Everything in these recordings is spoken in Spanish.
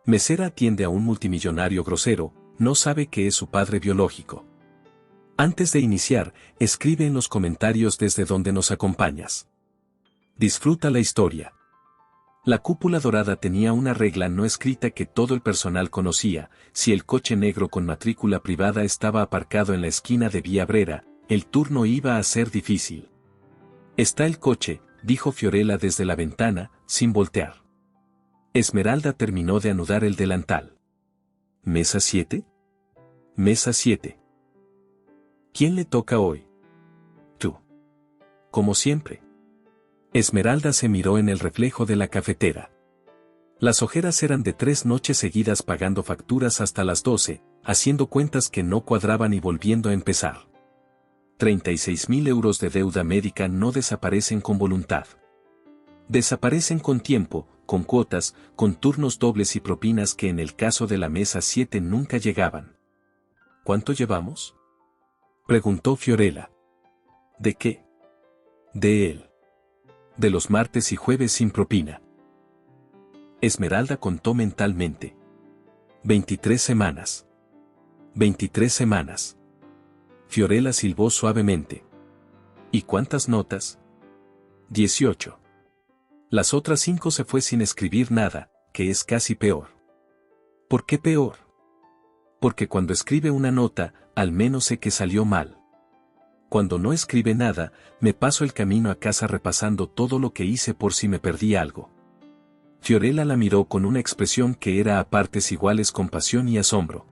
Mesera atiende a un multimillonario grosero, no sabe que es su padre biológico. Antes de iniciar, escribe en los comentarios desde donde nos acompañas. Disfruta la historia. La Cúpula Dorada tenía una regla no escrita que todo el personal conocía: si el coche negro con matrícula privada estaba aparcado en la esquina de Vía Brera, el turno iba a ser difícil. «Está el coche», dijo Fiorella desde la ventana, sin voltear. Esmeralda terminó de anudar el delantal. ¿Mesa 7? Mesa 7. ¿Quién le toca hoy? Tú. Como siempre. Esmeralda se miró en el reflejo de la cafetera. Las ojeras eran de 3 noches seguidas pagando facturas hasta las 12, haciendo cuentas que no cuadraban y volviendo a empezar. 36.000 euros de deuda médica no desaparecen con voluntad. Desaparecen con tiempo, con cuotas, con turnos dobles y propinas que en el caso de la mesa 7 nunca llegaban. ¿Cuánto llevamos?, preguntó Fiorella. ¿De qué? De él. De los martes y jueves sin propina. Esmeralda contó mentalmente. 23 semanas. 23 semanas. Fiorella silbó suavemente. ¿Y cuántas notas? 18. Las otras 5 se fue sin escribir nada, que es casi peor. ¿Por qué peor? Porque cuando escribe una nota, al menos sé que salió mal. Cuando no escribe nada, me paso el camino a casa repasando todo lo que hice por si me perdí algo. Fiorella la miró con una expresión que era a partes iguales compasión y asombro.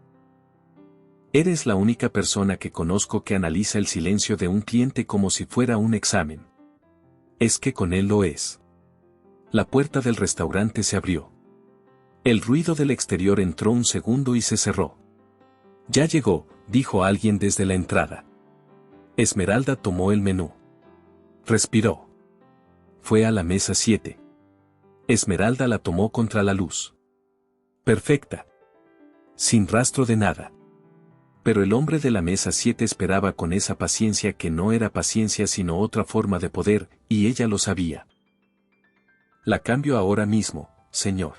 Eres la única persona que conozco que analiza el silencio de un cliente como si fuera un examen. Es que con él lo es. La puerta del restaurante se abrió. El ruido del exterior entró un segundo y se cerró. Ya llegó, dijo alguien desde la entrada. Esmeralda tomó el menú. Respiró. Fue a la mesa 7. Esmeralda la tomó contra la luz. Perfecta. Sin rastro de nada. Pero el hombre de la mesa 7 esperaba con esa paciencia que no era paciencia sino otra forma de poder, y ella lo sabía. La cambio ahora mismo, señor.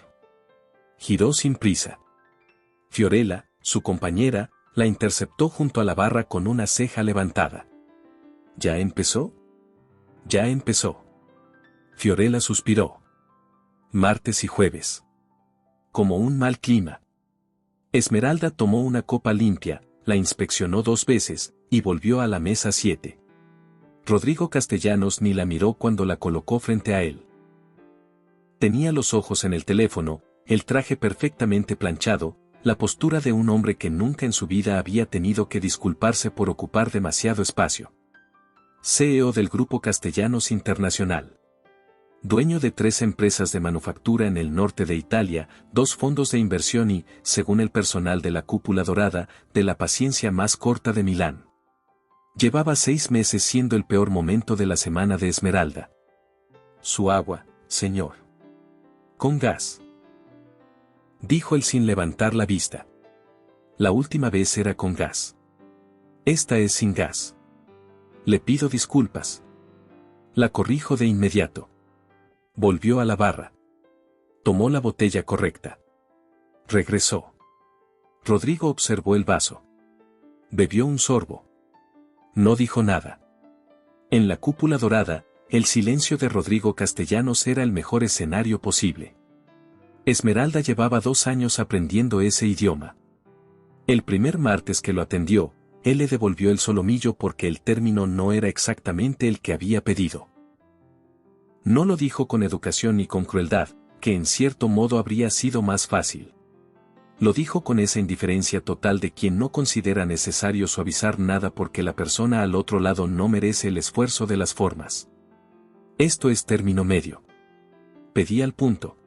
Giró sin prisa. Fiorella, su compañera, la interceptó junto a la barra con una ceja levantada. ¿Ya empezó? Ya empezó. Fiorella suspiró. Martes y jueves. Como un mal clima. Esmeralda tomó una copa limpia, la inspeccionó 2 veces, y volvió a la mesa 7. Rodrigo Castellanos ni la miró cuando la colocó frente a él. Tenía los ojos en el teléfono, el traje perfectamente planchado, la postura de un hombre que nunca en su vida había tenido que disculparse por ocupar demasiado espacio. CEO del Grupo Castellanos Internacional. Dueño de 3 empresas de manufactura en el norte de Italia, 2 fondos de inversión y, según el personal de la Cúpula Dorada, de la paciencia más corta de Milán. Llevaba 6 meses siendo el peor momento de la semana de Esmeralda. Su agua, señor. Con gas. Dijo él sin levantar la vista. La última vez era con gas. Esta es sin gas. Le pido disculpas. La corrijo de inmediato. Volvió a la barra. Tomó la botella correcta. Regresó. Rodrigo observó el vaso. Bebió un sorbo. No dijo nada. En la Cúpula Dorada, el silencio de Rodrigo Castellanos era el mejor escenario posible. Esmeralda llevaba 2 años aprendiendo ese idioma. El primer martes que lo atendió, él le devolvió el solomillo porque el término no era exactamente el que había pedido. No lo dijo con educación ni con crueldad, que en cierto modo habría sido más fácil. Lo dijo con esa indiferencia total de quien no considera necesario suavizar nada porque la persona al otro lado no merece el esfuerzo de las formas. Esto es término medio. Pedí al punto.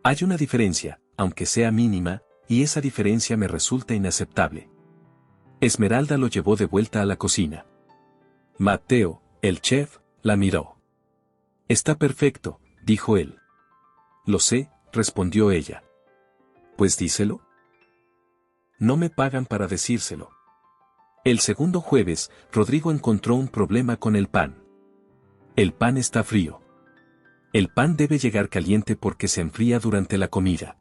Hay una diferencia, aunque sea mínima, y esa diferencia me resulta inaceptable. Esmeralda lo llevó de vuelta a la cocina. Matteo, el chef, la miró. Está perfecto, dijo él. Lo sé, respondió ella. Pues díselo. No me pagan para decírselo. El segundo jueves, Rodrigo encontró un problema con el pan. El pan está frío. El pan debe llegar caliente porque se enfría durante la comida.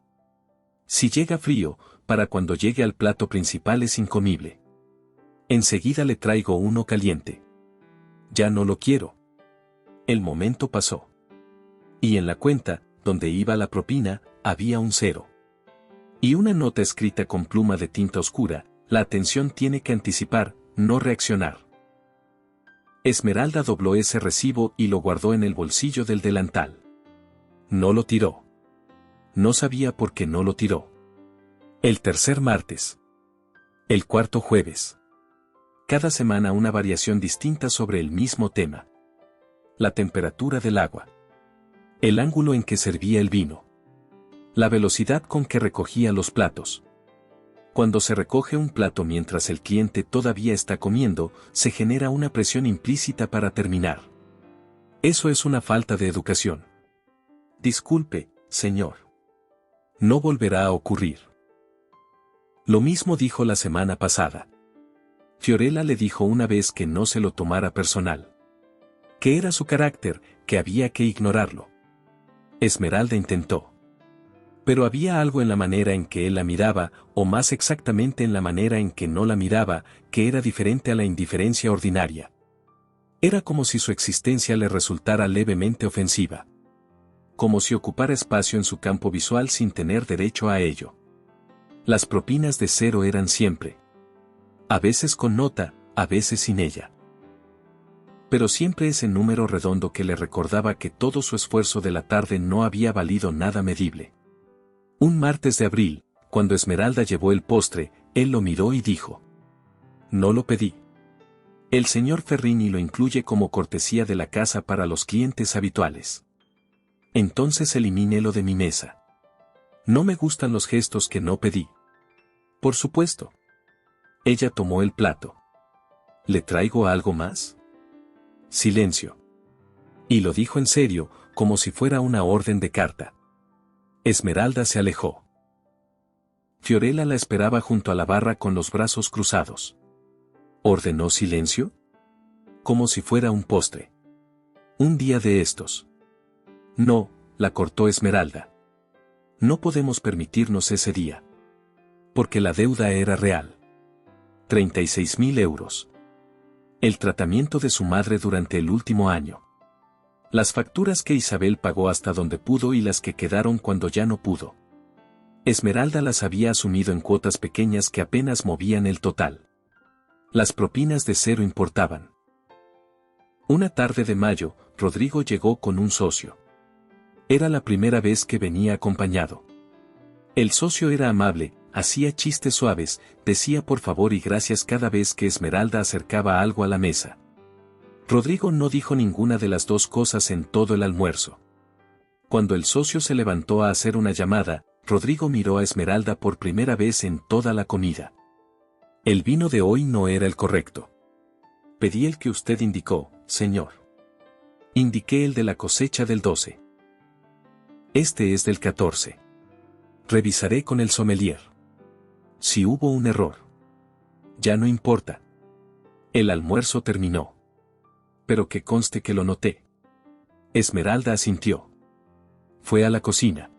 Si llega frío, para cuando llegue al plato principal es incomible. Enseguida le traigo uno caliente. Ya no lo quiero. El momento pasó. Y en la cuenta, donde iba la propina, había un 0. Y una nota escrita con pluma de tinta oscura: la atención tiene que anticipar, no reaccionar. Esmeralda dobló ese recibo y lo guardó en el bolsillo del delantal. No lo tiró. No sabía por qué no lo tiró. El tercer martes. El cuarto jueves. Cada semana una variación distinta sobre el mismo tema. La temperatura del agua. El ángulo en que servía el vino. La velocidad con que recogía los platos. Cuando se recoge un plato mientras el cliente todavía está comiendo, se genera una presión implícita para terminar. Eso es una falta de educación. Disculpe, señor. No volverá a ocurrir. Lo mismo dijo la semana pasada. Fiorella le dijo una vez que no se lo tomara personal. Que era su carácter, que había que ignorarlo. Esmeralda intentó. Pero había algo en la manera en que él la miraba, o más exactamente en la manera en que no la miraba, que era diferente a la indiferencia ordinaria. Era como si su existencia le resultara levemente ofensiva. Como si ocupara espacio en su campo visual sin tener derecho a ello. Las propinas de 0 eran siempre. A veces con nota, a veces sin ella. Pero siempre ese número redondo que le recordaba que todo su esfuerzo de la tarde no había valido nada medible. Un martes de abril, cuando Esmeralda llevó el postre, él lo miró y dijo: No lo pedí. El señor Ferrini lo incluye como cortesía de la casa para los clientes habituales. Entonces elimínélo de mi mesa. No me gustan los gestos que no pedí. Por supuesto. Ella tomó el plato. ¿Le traigo algo más? Silencio. Y lo dijo en serio, como si fuera una orden de carta. Esmeralda se alejó. Fiorella la esperaba junto a la barra con los brazos cruzados. ¿Ordenó silencio? Como si fuera un postre. Un día de estos. No, la cortó Esmeralda. No podemos permitirnos ese día. Porque la deuda era real. 36.000 euros. El tratamiento de su madre durante el último año. Las facturas que Isabel pagó hasta donde pudo y las que quedaron cuando ya no pudo. Esmeralda las había asumido en cuotas pequeñas que apenas movían el total. Las propinas de 0 importaban. Una tarde de mayo, Rodrigo llegó con un socio. Era la primera vez que venía acompañado. El socio era amable, hacía chistes suaves, decía por favor y gracias cada vez que Esmeralda acercaba algo a la mesa. Rodrigo no dijo ninguna de las dos cosas en todo el almuerzo. Cuando el socio se levantó a hacer una llamada, Rodrigo miró a Esmeralda por primera vez en toda la comida. El vino de hoy no era el correcto. Pedí el que usted indicó, señor. Indiqué el de la cosecha del 12. Este es del 14. Revisaré con el sommelier. Si hubo un error. Ya no importa. El almuerzo terminó. Pero que conste que lo noté. Esmeralda asintió. Fue a la cocina.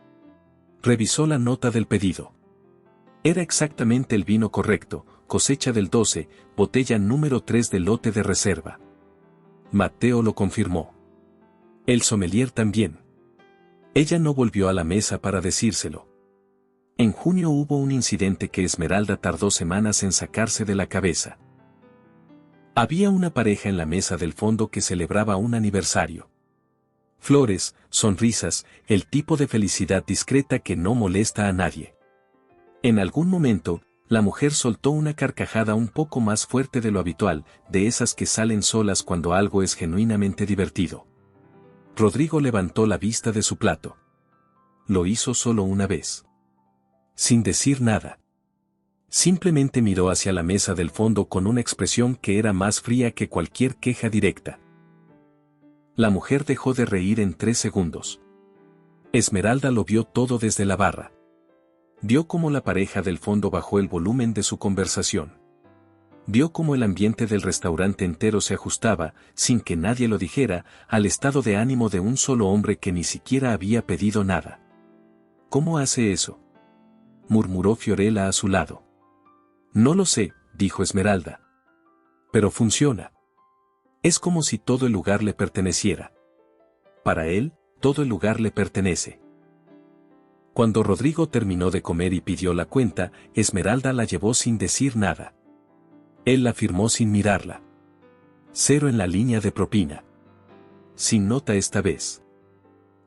Revisó la nota del pedido. Era exactamente el vino correcto, cosecha del 12, botella número 3 del lote de reserva. Mateo lo confirmó. El sommelier también. Ella no volvió a la mesa para decírselo. En junio hubo un incidente que Esmeralda tardó semanas en sacarse de la cabeza. Había una pareja en la mesa del fondo que celebraba un aniversario. Flores, sonrisas, el tipo de felicidad discreta que no molesta a nadie. En algún momento, la mujer soltó una carcajada un poco más fuerte de lo habitual, de esas que salen solas cuando algo es genuinamente divertido. Rodrigo levantó la vista de su plato. Lo hizo solo una vez. Sin decir nada. Simplemente miró hacia la mesa del fondo con una expresión que era más fría que cualquier queja directa. La mujer dejó de reír en 3 segundos. Esmeralda lo vio todo desde la barra. Vio cómo la pareja del fondo bajó el volumen de su conversación. Vio cómo el ambiente del restaurante entero se ajustaba, sin que nadie lo dijera, al estado de ánimo de un solo hombre que ni siquiera había pedido nada. ¿Cómo hace eso? murmuró Fiorella a su lado. No lo sé, dijo Esmeralda. Pero funciona. Es como si todo el lugar le perteneciera. Para él, todo el lugar le pertenece. Cuando Rodrigo terminó de comer y pidió la cuenta, Esmeralda la llevó sin decir nada. Él la firmó sin mirarla. 0 en la línea de propina. Sin nota esta vez.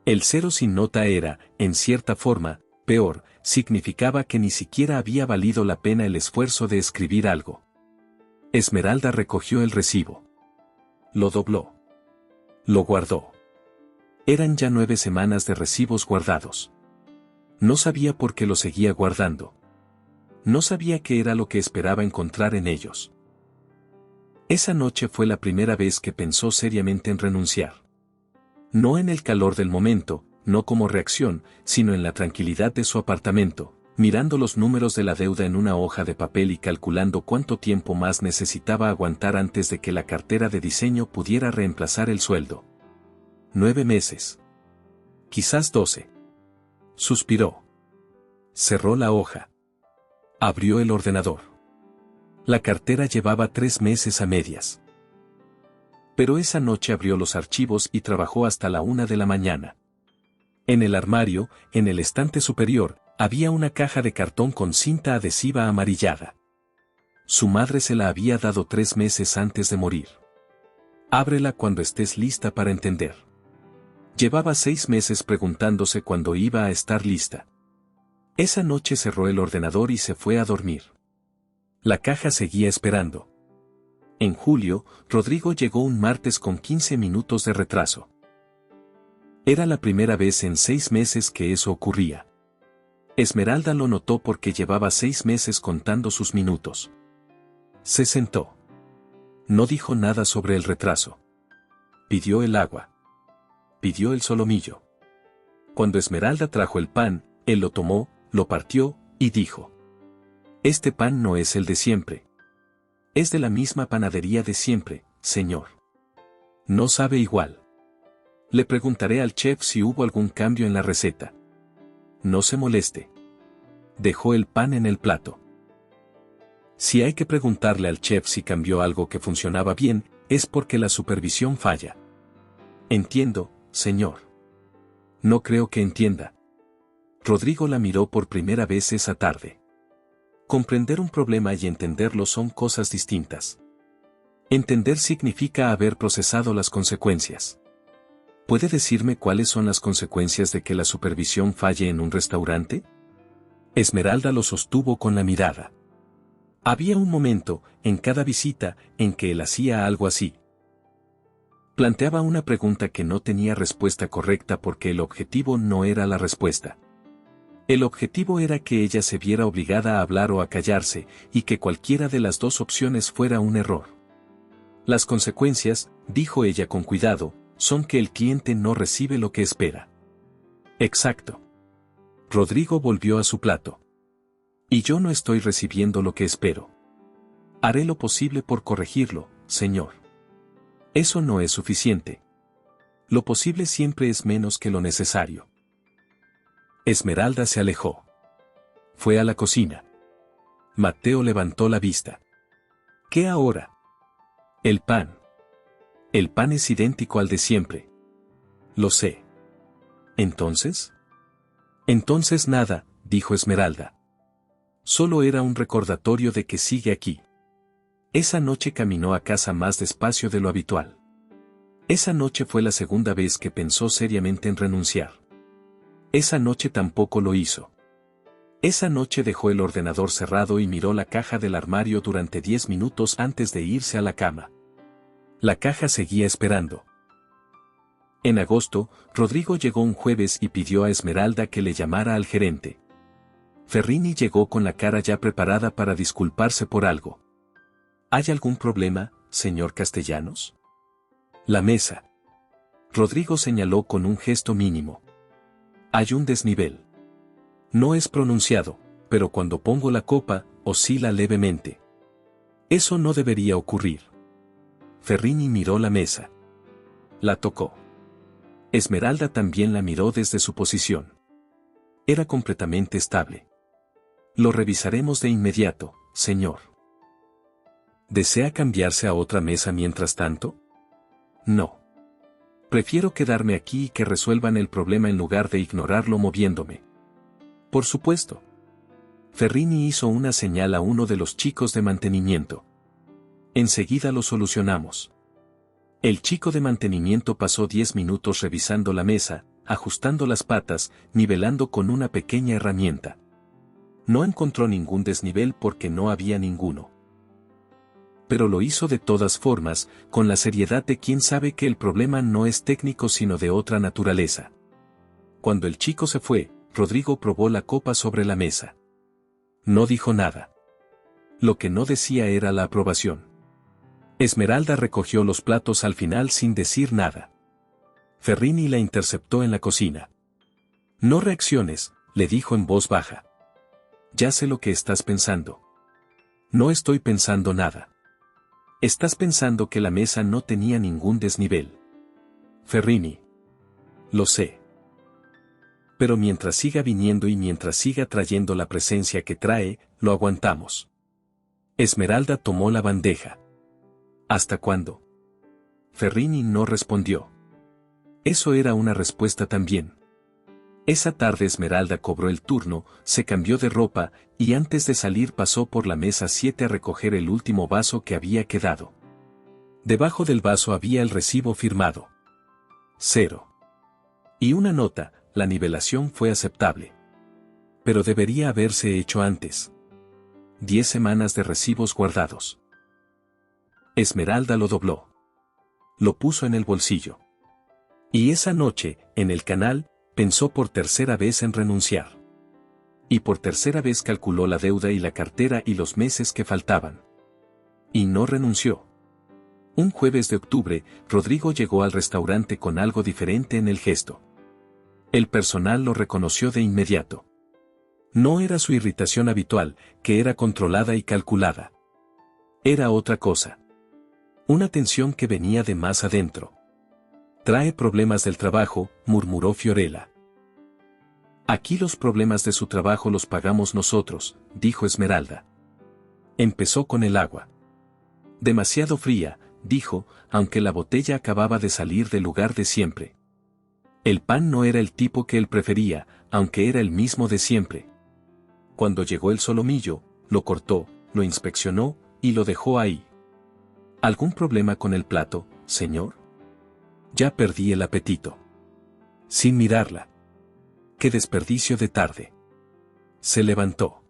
El 0 sin nota era, en cierta forma, peor, significaba que ni siquiera había valido la pena el esfuerzo de escribir algo. Esmeralda recogió el recibo. Lo dobló. Lo guardó. Eran ya 9 semanas de recibos guardados. No sabía por qué lo seguía guardando. No sabía qué era lo que esperaba encontrar en ellos. Esa noche fue la primera vez que pensó seriamente en renunciar. No en el calor del momento, no como reacción, sino en la tranquilidad de su apartamento, mirando los números de la deuda en una hoja de papel y calculando cuánto tiempo más necesitaba aguantar antes de que la cartera de diseño pudiera reemplazar el sueldo. 9 meses. Quizás 12. Suspiró. Cerró la hoja. Abrió el ordenador. La cartera llevaba 3 meses a medias. Pero esa noche abrió los archivos y trabajó hasta la 1 de la mañana. En el armario, en el estante superior, había una caja de cartón con cinta adhesiva amarillada. Su madre se la había dado 3 meses antes de morir. Ábrela cuando estés lista para entender. Llevaba 6 meses preguntándose cuándo iba a estar lista. Esa noche cerró el ordenador y se fue a dormir. La caja seguía esperando. En julio, Rodrigo llegó un martes con 15 minutos de retraso. Era la primera vez en 6 meses que eso ocurría. Esmeralda lo notó porque llevaba 6 meses contando sus minutos. Se sentó. No dijo nada sobre el retraso. Pidió el agua. Pidió el solomillo. Cuando Esmeralda trajo el pan, él lo tomó, lo partió, y dijo: Este pan no es el de siempre. Es de la misma panadería de siempre, señor. No sabe igual. Le preguntaré al chef si hubo algún cambio en la receta. No se moleste. Dejó el pan en el plato. Si hay que preguntarle al chef si cambió algo que funcionaba bien, es porque la supervisión falla. Entiendo, señor. No creo que entienda. Rodrigo la miró por primera vez esa tarde. Comprender un problema y entenderlo son cosas distintas. Entender significa haber procesado las consecuencias. ¿Puede decirme cuáles son las consecuencias de que la supervisión falle en un restaurante? Esmeralda lo sostuvo con la mirada. Había un momento, en cada visita, en que él hacía algo así. Planteaba una pregunta que no tenía respuesta correcta porque el objetivo no era la respuesta. El objetivo era que ella se viera obligada a hablar o a callarse, y que cualquiera de las dos opciones fuera un error. Las consecuencias, dijo ella con cuidado, son que el cliente no recibe lo que espera. Exacto. Rodrigo volvió a su plato. Y yo no estoy recibiendo lo que espero. Haré lo posible por corregirlo, señor. Eso no es suficiente. Lo posible siempre es menos que lo necesario. Esmeralda se alejó. Fue a la cocina. Mateo levantó la vista. ¿Qué ahora? El pan. El pan es idéntico al de siempre. Lo sé. ¿Entonces? Entonces nada, dijo Esmeralda. Solo era un recordatorio de que sigue aquí. Esa noche caminó a casa más despacio de lo habitual. Esa noche fue la segunda vez que pensó seriamente en renunciar. Esa noche tampoco lo hizo. Esa noche dejó el ordenador cerrado y miró la caja del armario durante 10 minutos antes de irse a la cama. La caja seguía esperando. En agosto, Rodrigo llegó un jueves y pidió a Esmeralda que le llamara al gerente. Ferrini llegó con la cara ya preparada para disculparse por algo. ¿Hay algún problema, señor Castellanos? La mesa. Rodrigo señaló con un gesto mínimo. Hay un desnivel. No es pronunciado, pero cuando pongo la copa, oscila levemente. Eso no debería ocurrir. Ferrini miró la mesa. La tocó. Esmeralda también la miró desde su posición. Era completamente estable. Lo revisaremos de inmediato, señor. ¿Desea cambiarse a otra mesa mientras tanto? No. Prefiero quedarme aquí y que resuelvan el problema en lugar de ignorarlo moviéndome. Por supuesto. Ferrini hizo una señal a uno de los chicos de mantenimiento. Enseguida lo solucionamos. El chico de mantenimiento pasó 10 minutos revisando la mesa, ajustando las patas, nivelando con una pequeña herramienta. No encontró ningún desnivel porque no había ninguno. Pero lo hizo de todas formas, con la seriedad de quien sabe que el problema no es técnico sino de otra naturaleza. Cuando el chico se fue, Rodrigo probó la copa sobre la mesa. No dijo nada. Lo que no decía era la aprobación. Esmeralda recogió los platos al final sin decir nada. Ferrini la interceptó en la cocina. No reacciones, le dijo en voz baja. Ya sé lo que estás pensando. No estoy pensando nada. Estás pensando que la mesa no tenía ningún desnivel. Ferrini. Lo sé. Pero mientras siga viniendo y mientras siga trayendo la presencia que trae, lo aguantamos. Esmeralda tomó la bandeja. ¿Hasta cuándo? Ferrini no respondió. Eso era una respuesta también. Esa tarde Esmeralda cobró el turno, se cambió de ropa, y antes de salir pasó por la mesa 7 a recoger el último vaso que había quedado. Debajo del vaso había el recibo firmado. 0. Y una nota, la nivelación fue aceptable. Pero debería haberse hecho antes. 10 semanas de recibos guardados. Esmeralda lo dobló. Lo puso en el bolsillo. Y esa noche, en el canal, pensó por tercera vez en renunciar. Y por tercera vez calculó la deuda y la cartera y los meses que faltaban. Y no renunció. Un jueves de octubre, Rodrigo llegó al restaurante con algo diferente en el gesto. El personal lo reconoció de inmediato. No era su irritación habitual, que era controlada y calculada. Era otra cosa. Una tensión que venía de más adentro. Trae problemas del trabajo, murmuró Fiorella. Aquí los problemas de su trabajo los pagamos nosotros, dijo Esmeralda. Empezó con el agua. Demasiado fría, dijo, aunque la botella acababa de salir del lugar de siempre. El pan no era el tipo que él prefería, aunque era el mismo de siempre. Cuando llegó el solomillo, lo cortó, lo inspeccionó, y lo dejó ahí. ¿Algún problema con el plato, señor? Ya perdí el apetito. Sin mirarla. ¡Qué desperdicio de tarde! Se levantó.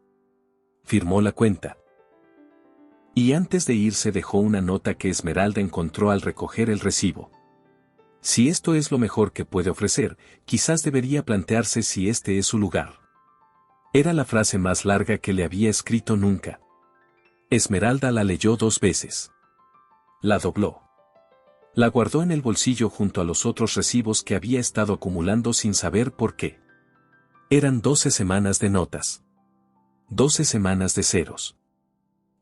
Firmó la cuenta. Y antes de irse dejó una nota que Esmeralda encontró al recoger el recibo. Si esto es lo mejor que puede ofrecer, quizás debería plantearse si este es su lugar. Era la frase más larga que le había escrito nunca. Esmeralda la leyó 2 veces. La dobló. La guardó en el bolsillo junto a los otros recibos que había estado acumulando sin saber por qué. Eran 12 semanas de notas. 12 semanas de ceros.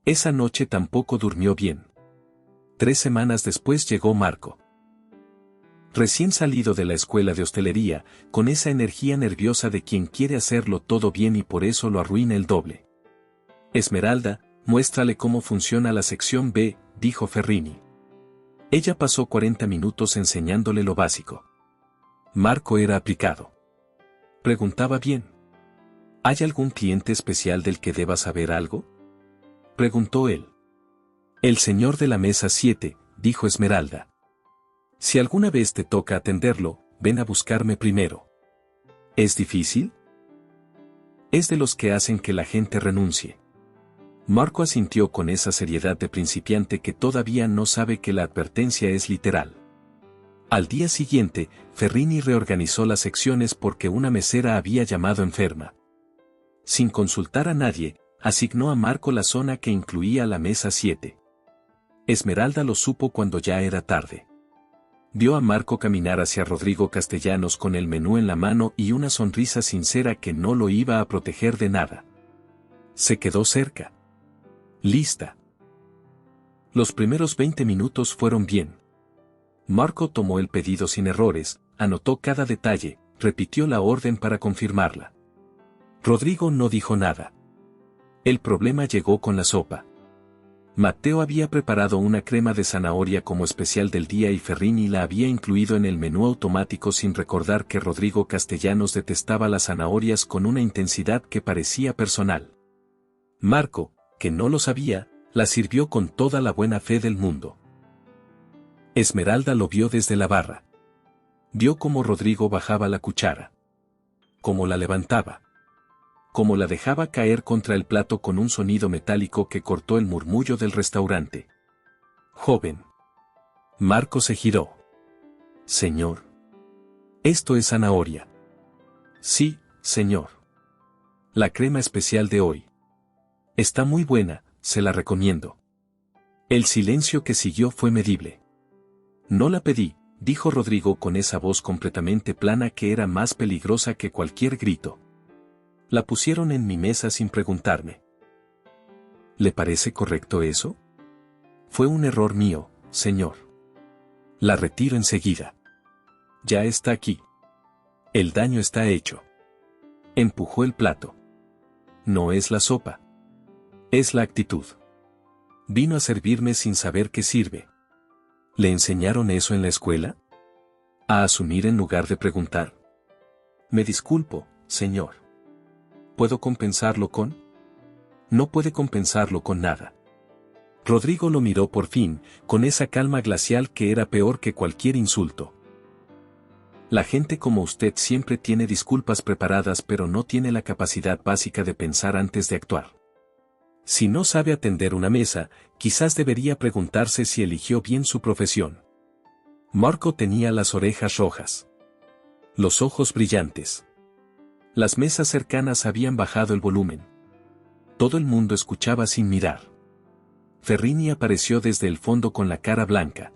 Esa noche tampoco durmió bien. 3 semanas después llegó Marco. Recién salido de la escuela de hostelería, con esa energía nerviosa de quien quiere hacerlo todo bien y por eso lo arruina el doble. Esmeralda, muéstrale cómo funciona la sección B, dijo Ferrini. Ella pasó 40 minutos enseñándole lo básico. Marco era aplicado. Preguntaba bien. ¿Hay algún cliente especial del que deba saber algo? Preguntó él. El señor de la mesa 7, dijo Esmeralda. Si alguna vez te toca atenderlo, ven a buscarme primero. ¿Es difícil? Es de los que hacen que la gente renuncie. Marco asintió con esa seriedad de principiante que todavía no sabe que la advertencia es literal. Al día siguiente, Ferrini reorganizó las secciones porque una mesera había llamado enferma. Sin consultar a nadie, asignó a Marco la zona que incluía la mesa 7. Esmeralda lo supo cuando ya era tarde. Vio a Marco caminar hacia Rodrigo Castellanos con el menú en la mano y una sonrisa sincera que no lo iba a proteger de nada. Se quedó cerca. Lista. Los primeros 20 minutos fueron bien. Marco tomó el pedido sin errores, anotó cada detalle, repitió la orden para confirmarla. Rodrigo no dijo nada. El problema llegó con la sopa. Matteo había preparado una crema de zanahoria como especial del día y Ferrini la había incluido en el menú automático sin recordar que Rodrigo Castellanos detestaba las zanahorias con una intensidad que parecía personal. Marco, que no lo sabía, la sirvió con toda la buena fe del mundo. Esmeralda lo vio desde la barra. Vio cómo Rodrigo bajaba la cuchara. Cómo la levantaba. Cómo la dejaba caer contra el plato con un sonido metálico que cortó el murmullo del restaurante. Joven. Marco se giró. Señor. Esto es zanahoria. Sí, señor. La crema especial de hoy. Está muy buena, se la recomiendo. El silencio que siguió fue medible. No la pedí, dijo Rodrigo con esa voz completamente plana que era más peligrosa que cualquier grito. La pusieron en mi mesa sin preguntarme. ¿Le parece correcto eso? Fue un error mío, señor. La retiro enseguida. Ya está aquí. El daño está hecho. Empujó el plato. No es la sopa. Es la actitud. Vino a servirme sin saber qué sirve. ¿Le enseñaron eso en la escuela? ¿A asumir en lugar de preguntar? Me disculpo, señor. ¿Puedo compensarlo con? No puede compensarlo con nada. Rodrigo lo miró por fin, con esa calma glacial que era peor que cualquier insulto. La gente como usted siempre tiene disculpas preparadas pero no tiene la capacidad básica de pensar antes de actuar. Si no sabe atender una mesa, quizás debería preguntarse si eligió bien su profesión. Marco tenía las orejas rojas. Los ojos brillantes. Las mesas cercanas habían bajado el volumen. Todo el mundo escuchaba sin mirar. Ferrini apareció desde el fondo con la cara blanca.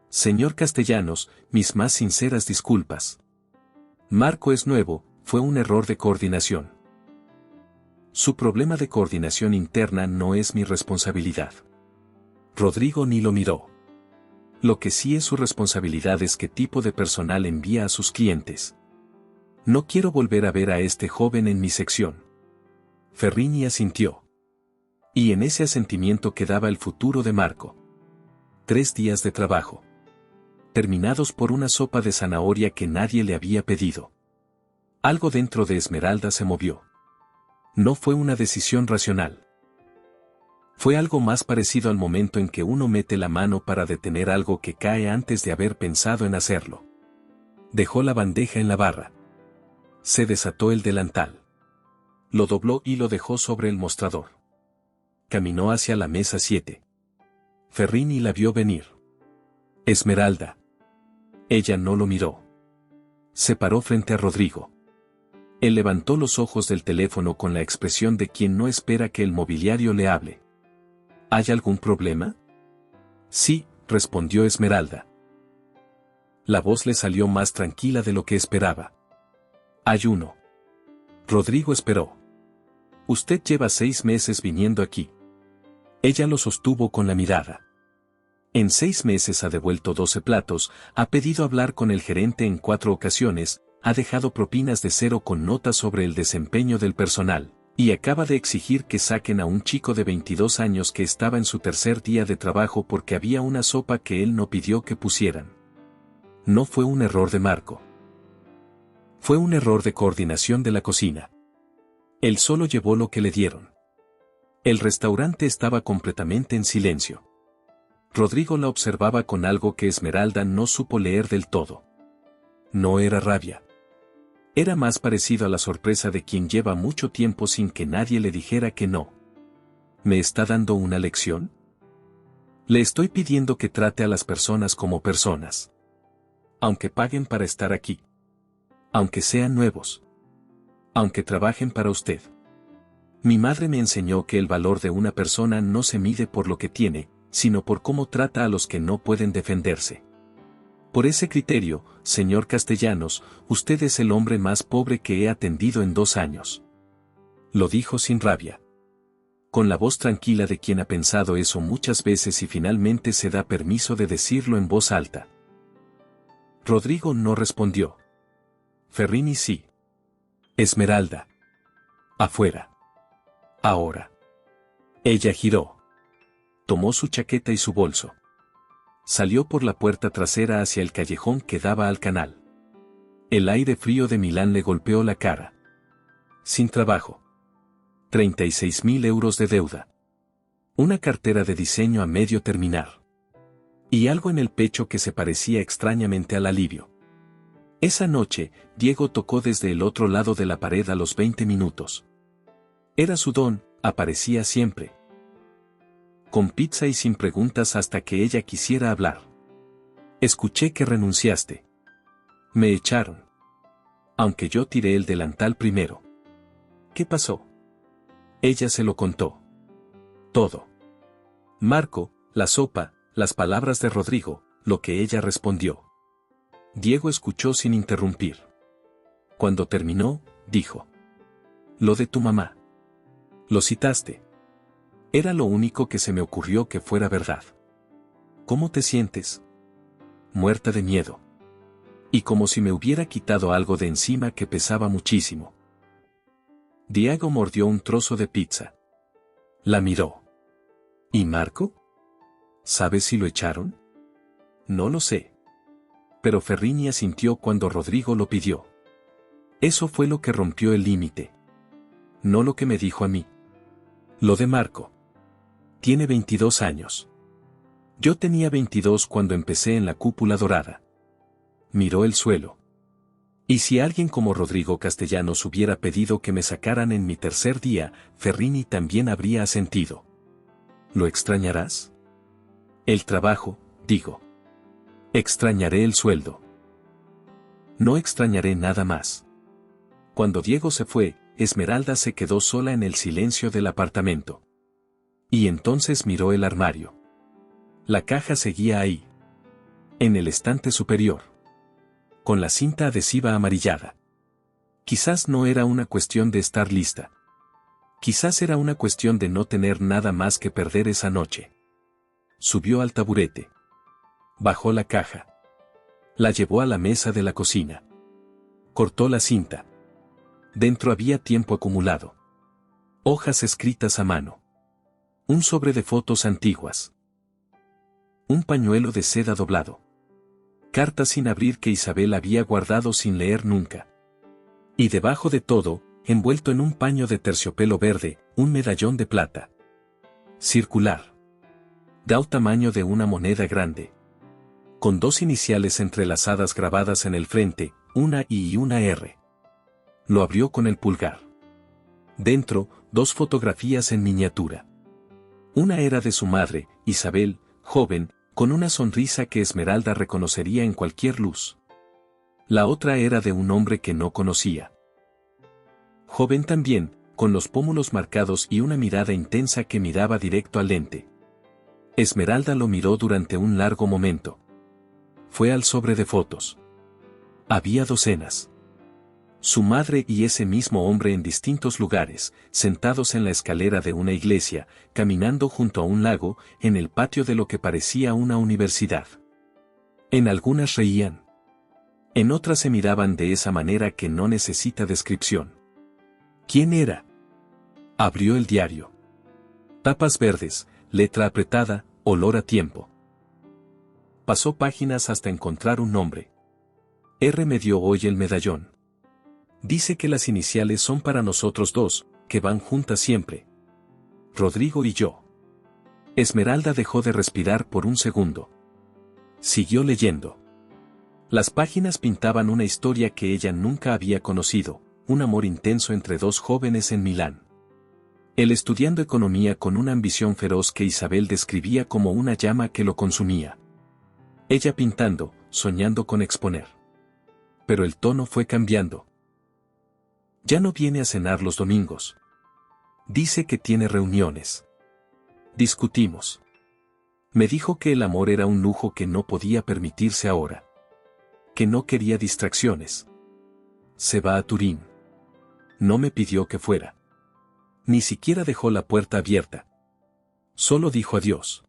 Señor Castellanos, mis más sinceras disculpas. Marco es nuevo, fue un error de coordinación. Su problema de coordinación interna no es mi responsabilidad. Rodrigo ni lo miró. Lo que sí es su responsabilidad es qué tipo de personal envía a sus clientes. No quiero volver a ver a este joven en mi sección. Ferrini asintió. Y en ese asentimiento quedaba el futuro de Marco. 3 días de trabajo. Terminados por una sopa de zanahoria que nadie le había pedido. Algo dentro de Esmeralda se movió. No fue una decisión racional. Fue algo más parecido al momento en que uno mete la mano para detener algo que cae antes de haber pensado en hacerlo. Dejó la bandeja en la barra. Se desató el delantal. Lo dobló y lo dejó sobre el mostrador. Caminó hacia la mesa 7. Ferrini la vio venir. Esmeralda. Ella no lo miró. Se paró frente a Rodrigo. Él levantó los ojos del teléfono con la expresión de quien no espera que el mobiliario le hable. ¿Hay algún problema? Sí, respondió Esmeralda. La voz le salió más tranquila de lo que esperaba. Hay uno. Rodrigo esperó. Usted lleva 6 meses viniendo aquí. Ella lo sostuvo con la mirada. En 6 meses ha devuelto 12 platos, ha pedido hablar con el gerente en 4 ocasiones, ha dejado propinas de 0 con notas sobre el desempeño del personal, y acaba de exigir que saquen a un chico de 22 años que estaba en su tercer día de trabajo porque había una sopa que él no pidió que pusieran. No fue un error de Marco. Fue un error de coordinación de la cocina. Él solo llevó lo que le dieron. El restaurante estaba completamente en silencio. Rodrigo la observaba con algo que Esmeralda no supo leer del todo. No era rabia. Era más parecido a la sorpresa de quien lleva mucho tiempo sin que nadie le dijera que no. ¿Me está dando una lección? Le estoy pidiendo que trate a las personas como personas. Aunque paguen para estar aquí. Aunque sean nuevos. Aunque trabajen para usted. Mi madre me enseñó que el valor de una persona no se mide por lo que tiene, sino por cómo trata a los que no pueden defenderse. Por ese criterio, señor Castellanos, usted es el hombre más pobre que he atendido en 2 años. Lo dijo sin rabia. Con la voz tranquila de quien ha pensado eso muchas veces y finalmente se da permiso de decirlo en voz alta. Rodrigo no respondió. Ferrini sí. Esmeralda. Afuera. Ahora. Ella giró. Tomó su chaqueta y su bolso. Salió por la puerta trasera hacia el callejón que daba al canal. El aire frío de Milán le golpeó la cara. Sin trabajo. 36.000 euros de deuda. Una cartera de diseño a medio terminar. Y algo en el pecho que se parecía extrañamente al alivio. Esa noche, Diego tocó desde el otro lado de la pared a los 20 minutos. Era su don, aparecía siempre. Con pizza y sin preguntas hasta que ella quisiera hablar. Escuché que renunciaste. Me echaron. Aunque yo tiré el delantal primero. ¿Qué pasó? Ella se lo contó. Todo. Marco, la sopa, las palabras de Rodrigo, lo que ella respondió. Diego escuchó sin interrumpir. Cuando terminó, dijo. Lo de tu mamá. Lo citaste. Era lo único que se me ocurrió que fuera verdad. ¿Cómo te sientes? Muerta de miedo. Y como si me hubiera quitado algo de encima que pesaba muchísimo. Diego mordió un trozo de pizza. La miró. ¿Y Marco? ¿Sabes si lo echaron? No lo sé. Pero Ferrini asintió cuando Rodrigo lo pidió. Eso fue lo que rompió el límite. No lo que me dijo a mí. Lo de Marco. Tiene 22 años. Yo tenía 22 cuando empecé en la cúpula dorada. Miró el suelo. Y si alguien como Rodrigo Castellanos hubiera pedido que me sacaran en mi tercer día, Ferrini también habría asentido. ¿Lo extrañarás? El trabajo, digo. Extrañaré el sueldo. No extrañaré nada más. Cuando Diego se fue, Esmeralda se quedó sola en el silencio del apartamento. Y entonces miró el armario. La caja seguía ahí. En el estante superior. Con la cinta adhesiva amarillada. Quizás no era una cuestión de estar lista. Quizás era una cuestión de no tener nada más que perder esa noche. Subió al taburete. Bajó la caja. La llevó a la mesa de la cocina. Cortó la cinta. Dentro había tiempo acumulado. Hojas escritas a mano. Un sobre de fotos antiguas. Un pañuelo de seda doblado. Cartas sin abrir que Isabel había guardado sin leer nunca. Y debajo de todo, envuelto en un paño de terciopelo verde, un medallón de plata. Circular. Del tamaño de una moneda grande. Con dos iniciales entrelazadas grabadas en el frente, una I y una R. Lo abrió con el pulgar. Dentro, dos fotografías en miniatura. Una era de su madre, Isabel, joven, con una sonrisa que Esmeralda reconocería en cualquier luz. La otra era de un hombre que no conocía. Joven también, con los pómulos marcados y una mirada intensa que miraba directo al lente. Esmeralda lo miró durante un largo momento. Fue al sobre de fotos. Había docenas. Su madre y ese mismo hombre en distintos lugares, sentados en la escalera de una iglesia, caminando junto a un lago, en el patio de lo que parecía una universidad. En algunas reían. En otras se miraban de esa manera que no necesita descripción. ¿Quién era? Abrió el diario. Tapas verdes, letra apretada, olor a tiempo. Pasó páginas hasta encontrar un nombre. R me dio hoy el medallón. Dice que las iniciales son para nosotros dos, que van juntas siempre. Rodrigo y yo. Esmeralda dejó de respirar por un segundo. Siguió leyendo. Las páginas pintaban una historia que ella nunca había conocido, un amor intenso entre dos jóvenes en Milán. Él estudiando economía con una ambición feroz que Isabel describía como una llama que lo consumía. Ella pintando, soñando con exponer. Pero el tono fue cambiando. Ya no viene a cenar los domingos. Dice que tiene reuniones. Discutimos. Me dijo que el amor era un lujo que no podía permitirse ahora. Que no quería distracciones. Se va a Turín. No me pidió que fuera. Ni siquiera dejó la puerta abierta. Solo dijo adiós.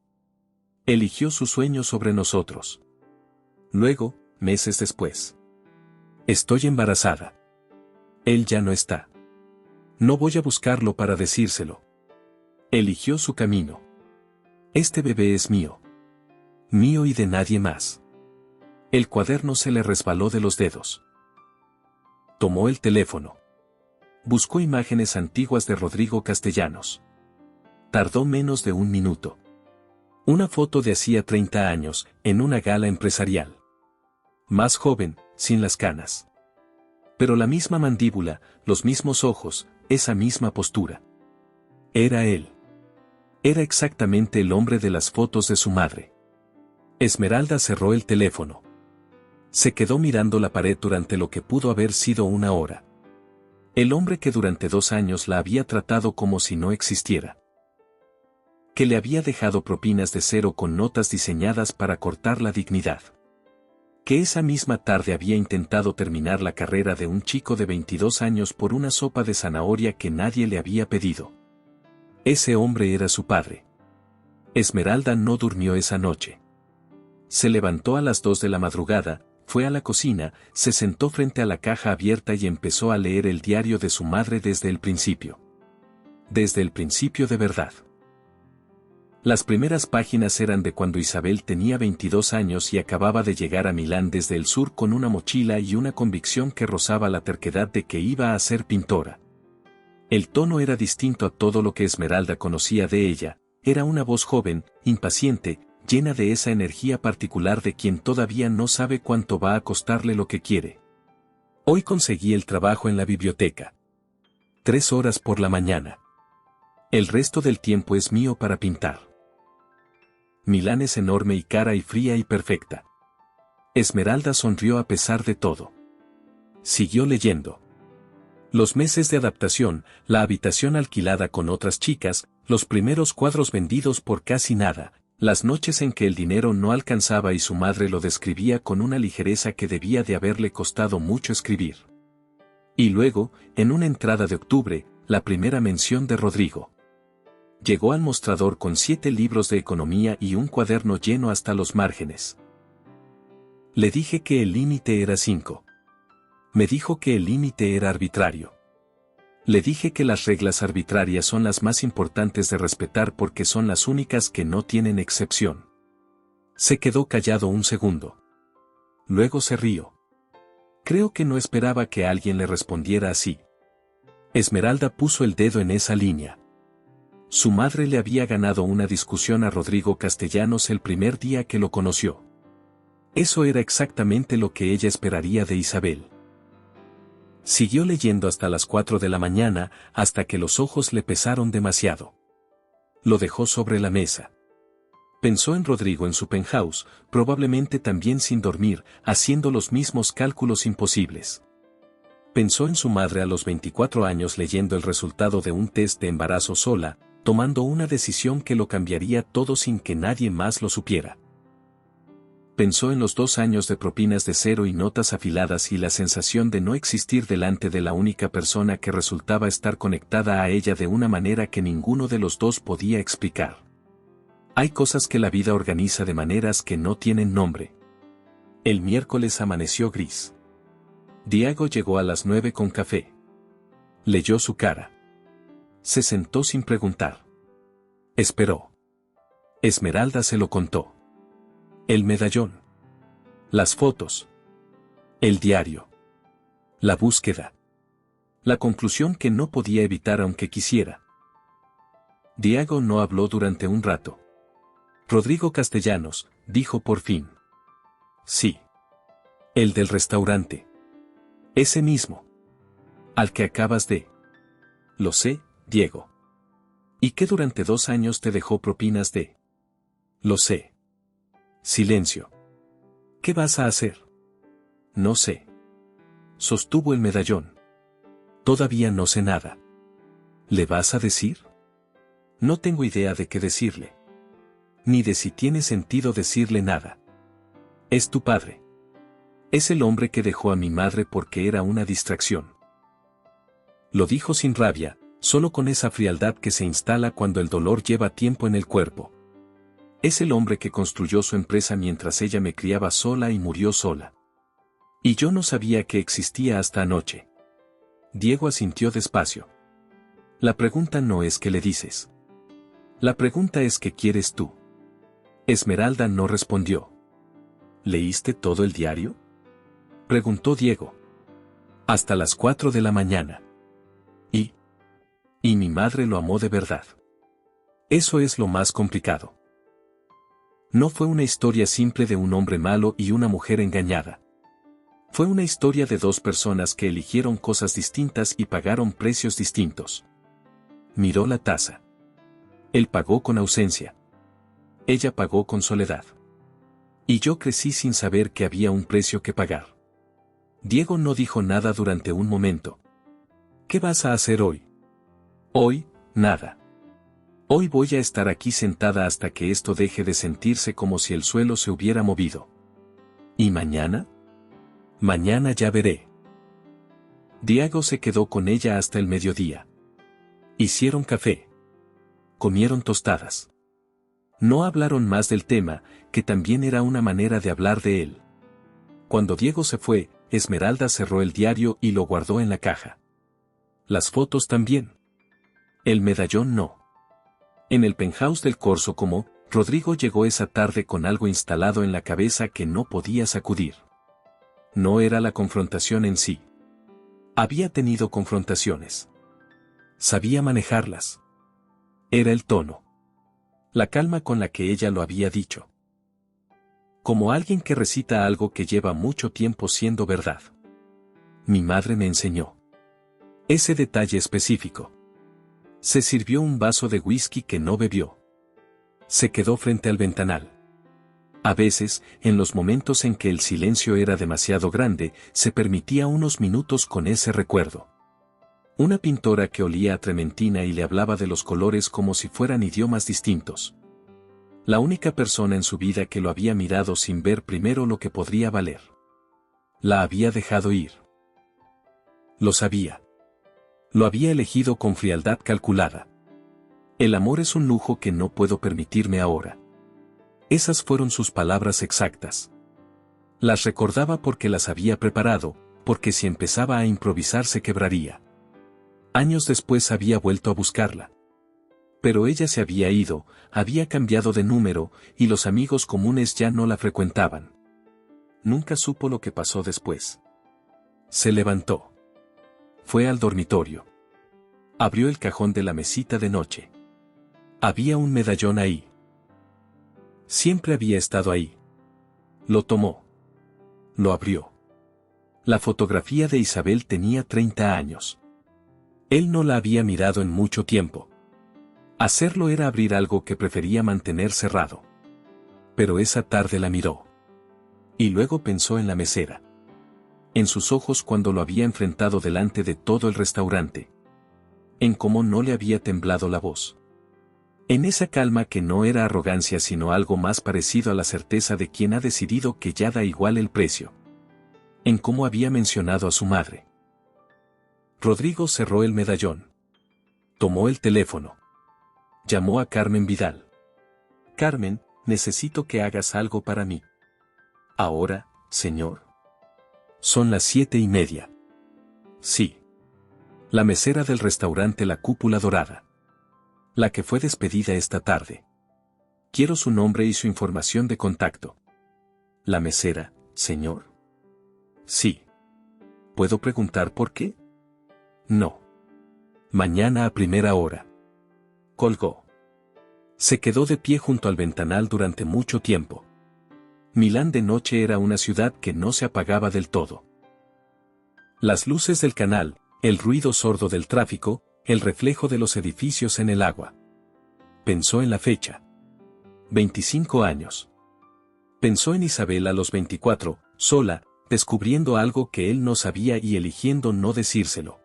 Eligió su sueño sobre nosotros. Luego, meses después. Estoy embarazada. Él ya no está. No voy a buscarlo para decírselo. Eligió su camino. Este bebé es mío. Mío y de nadie más. El cuaderno se le resbaló de los dedos. Tomó el teléfono. Buscó imágenes antiguas de Rodrigo Castellanos. Tardó menos de un minuto. Una foto de hacía 30 años, en una gala empresarial. Más joven, sin las canas. Pero la misma mandíbula, los mismos ojos, esa misma postura. Era él. Era exactamente el hombre de las fotos de su madre. Esmeralda cerró el teléfono. Se quedó mirando la pared durante lo que pudo haber sido una hora. El hombre que durante 2 años la había tratado como si no existiera. Que le había dejado propinas de cero con notas diseñadas para cortar la dignidad. Que esa misma tarde había intentado terminar la carrera de un chico de 22 años por una sopa de zanahoria que nadie le había pedido. Ese hombre era su padre. Esmeralda no durmió esa noche. Se levantó a las 2 de la madrugada, fue a la cocina, se sentó frente a la caja abierta y empezó a leer el diario de su madre desde el principio. Desde el principio de verdad. Las primeras páginas eran de cuando Isabel tenía 22 años y acababa de llegar a Milán desde el sur con una mochila y una convicción que rozaba la terquedad de que iba a ser pintora. El tono era distinto a todo lo que Esmeralda conocía de ella, era una voz joven, impaciente, llena de esa energía particular de quien todavía no sabe cuánto va a costarle lo que quiere. Hoy conseguí el trabajo en la biblioteca. 3 horas por la mañana. El resto del tiempo es mío para pintar. Milán es enorme y cara y fría y perfecta. Esmeralda sonrió a pesar de todo. Siguió leyendo. Los meses de adaptación, la habitación alquilada con otras chicas, los primeros cuadros vendidos por casi nada, las noches en que el dinero no alcanzaba y su madre lo describía con una ligereza que debía de haberle costado mucho escribir. Y luego, en una entrada de octubre, la primera mención de Rodrigo. Llegó al mostrador con 7 libros de economía y un cuaderno lleno hasta los márgenes. Le dije que el límite era 5. Me dijo que el límite era arbitrario. Le dije que las reglas arbitrarias son las más importantes de respetar porque son las únicas que no tienen excepción. Se quedó callado un segundo. Luego se rió. Creo que no esperaba que alguien le respondiera así. Esmeralda puso el dedo en esa línea. Su madre le había ganado una discusión a Rodrigo Castellanos el primer día que lo conoció. Eso era exactamente lo que ella esperaría de Isabel. Siguió leyendo hasta las 4 de la mañana, hasta que los ojos le pesaron demasiado. Lo dejó sobre la mesa. Pensó en Rodrigo en su penthouse, probablemente también sin dormir, haciendo los mismos cálculos imposibles. Pensó en su madre a los 24 años leyendo el resultado de un test de embarazo sola, tomando una decisión que lo cambiaría todo sin que nadie más lo supiera. Pensó en los 2 años de propinas de cero y notas afiladas y la sensación de no existir delante de la única persona que resultaba estar conectada a ella de una manera que ninguno de los dos podía explicar. Hay cosas que la vida organiza de maneras que no tienen nombre. El miércoles amaneció gris. Diego llegó a las 9 con café. Leyó su cara. Se sentó sin preguntar. Esperó. Esmeralda se lo contó. El medallón. Las fotos. El diario. La búsqueda. La conclusión que no podía evitar aunque quisiera. Diego no habló durante un rato. Rodrigo Castellanos, dijo por fin. Sí. El del restaurante. Ese mismo. Al que acabas de. Lo sé, Diego. ¿Y que durante 2 años te dejó propinas de? Lo sé. Silencio. ¿Qué vas a hacer? No sé. Sostuvo el medallón. Todavía no sé nada. ¿Le vas a decir? No tengo idea de qué decirle. Ni de si tiene sentido decirle nada. Es tu padre. Es el hombre que dejó a mi madre porque era una distracción. Lo dijo sin rabia, solo con esa frialdad que se instala cuando el dolor lleva tiempo en el cuerpo. Es el hombre que construyó su empresa mientras ella me criaba sola y murió sola. Y yo no sabía que existía hasta anoche. Diego asintió despacio. La pregunta no es qué le dices. La pregunta es qué quieres tú. Esmeralda no respondió. ¿Leíste todo el diario?, preguntó Diego. Hasta las 4 de la mañana. Y mi madre lo amó de verdad. Eso es lo más complicado. No fue una historia simple de un hombre malo y una mujer engañada. Fue una historia de dos personas que eligieron cosas distintas y pagaron precios distintos. Miró la taza. Él pagó con ausencia. Ella pagó con soledad. Y yo crecí sin saber que había un precio que pagar. Diego no dijo nada durante un momento. ¿Qué vas a hacer hoy? Hoy, nada. Hoy voy a estar aquí sentada hasta que esto deje de sentirse como si el suelo se hubiera movido. ¿Y mañana? Mañana ya veré. Diego se quedó con ella hasta el mediodía. Hicieron café. Comieron tostadas. No hablaron más del tema, que también era una manera de hablar de él. Cuando Diego se fue, Esmeralda cerró el diario y lo guardó en la caja. Las fotos también. El medallón no. En el penthouse del Corso Como, Rodrigo llegó esa tarde con algo instalado en la cabeza que no podía sacudir. No era la confrontación en sí. Había tenido confrontaciones. Sabía manejarlas. Era el tono. La calma con la que ella lo había dicho. Como alguien que recita algo que lleva mucho tiempo siendo verdad. Mi madre me enseñó. Ese detalle específico. Se sirvió un vaso de whisky que no bebió. Se quedó frente al ventanal. A veces, en los momentos en que el silencio era demasiado grande, se permitía unos minutos con ese recuerdo. Una pintora que olía a trementina y le hablaba de los colores como si fueran idiomas distintos. La única persona en su vida que lo había mirado sin ver primero lo que podría valer. La había dejado ir. Lo sabía. Lo había elegido con frialdad calculada. El amor es un lujo que no puedo permitirme ahora. Esas fueron sus palabras exactas. Las recordaba porque las había preparado, porque si empezaba a improvisar se quebraría. Años después había vuelto a buscarla. Pero ella se había ido, había cambiado de número, y los amigos comunes ya no la frecuentaban. Nunca supo lo que pasó después. Se levantó. Fue al dormitorio. Abrió el cajón de la mesita de noche. Había un medallón ahí. Siempre había estado ahí. Lo tomó. Lo abrió. La fotografía de Isabel tenía 30 años. Él no la había mirado en mucho tiempo. Hacerlo era abrir algo que prefería mantener cerrado. Pero esa tarde la miró. Y luego pensó en la mesera. En sus ojos cuando lo había enfrentado delante de todo el restaurante. En cómo no le había temblado la voz. En esa calma que no era arrogancia sino algo más parecido a la certeza de quien ha decidido que ya da igual el precio. En cómo había mencionado a su madre. Rodrigo cerró el medallón. Tomó el teléfono. Llamó a Carmen Vidal. Carmen, necesito que hagas algo para mí. Ahora, señor. Son las 7:30. Sí. La mesera del restaurante La Cúpula Dorada. La que fue despedida esta tarde. Quiero su nombre y su información de contacto. La mesera, señor. Sí. ¿Puedo preguntar por qué? No. Mañana a primera hora. Colgó. Se quedó de pie junto al ventanal durante mucho tiempo. Milán de noche era una ciudad que no se apagaba del todo. Las luces del canal, el ruido sordo del tráfico, el reflejo de los edificios en el agua. Pensó en la fecha. 25 años. Pensó en Isabel a los 24, sola, descubriendo algo que él no sabía y eligiendo no decírselo.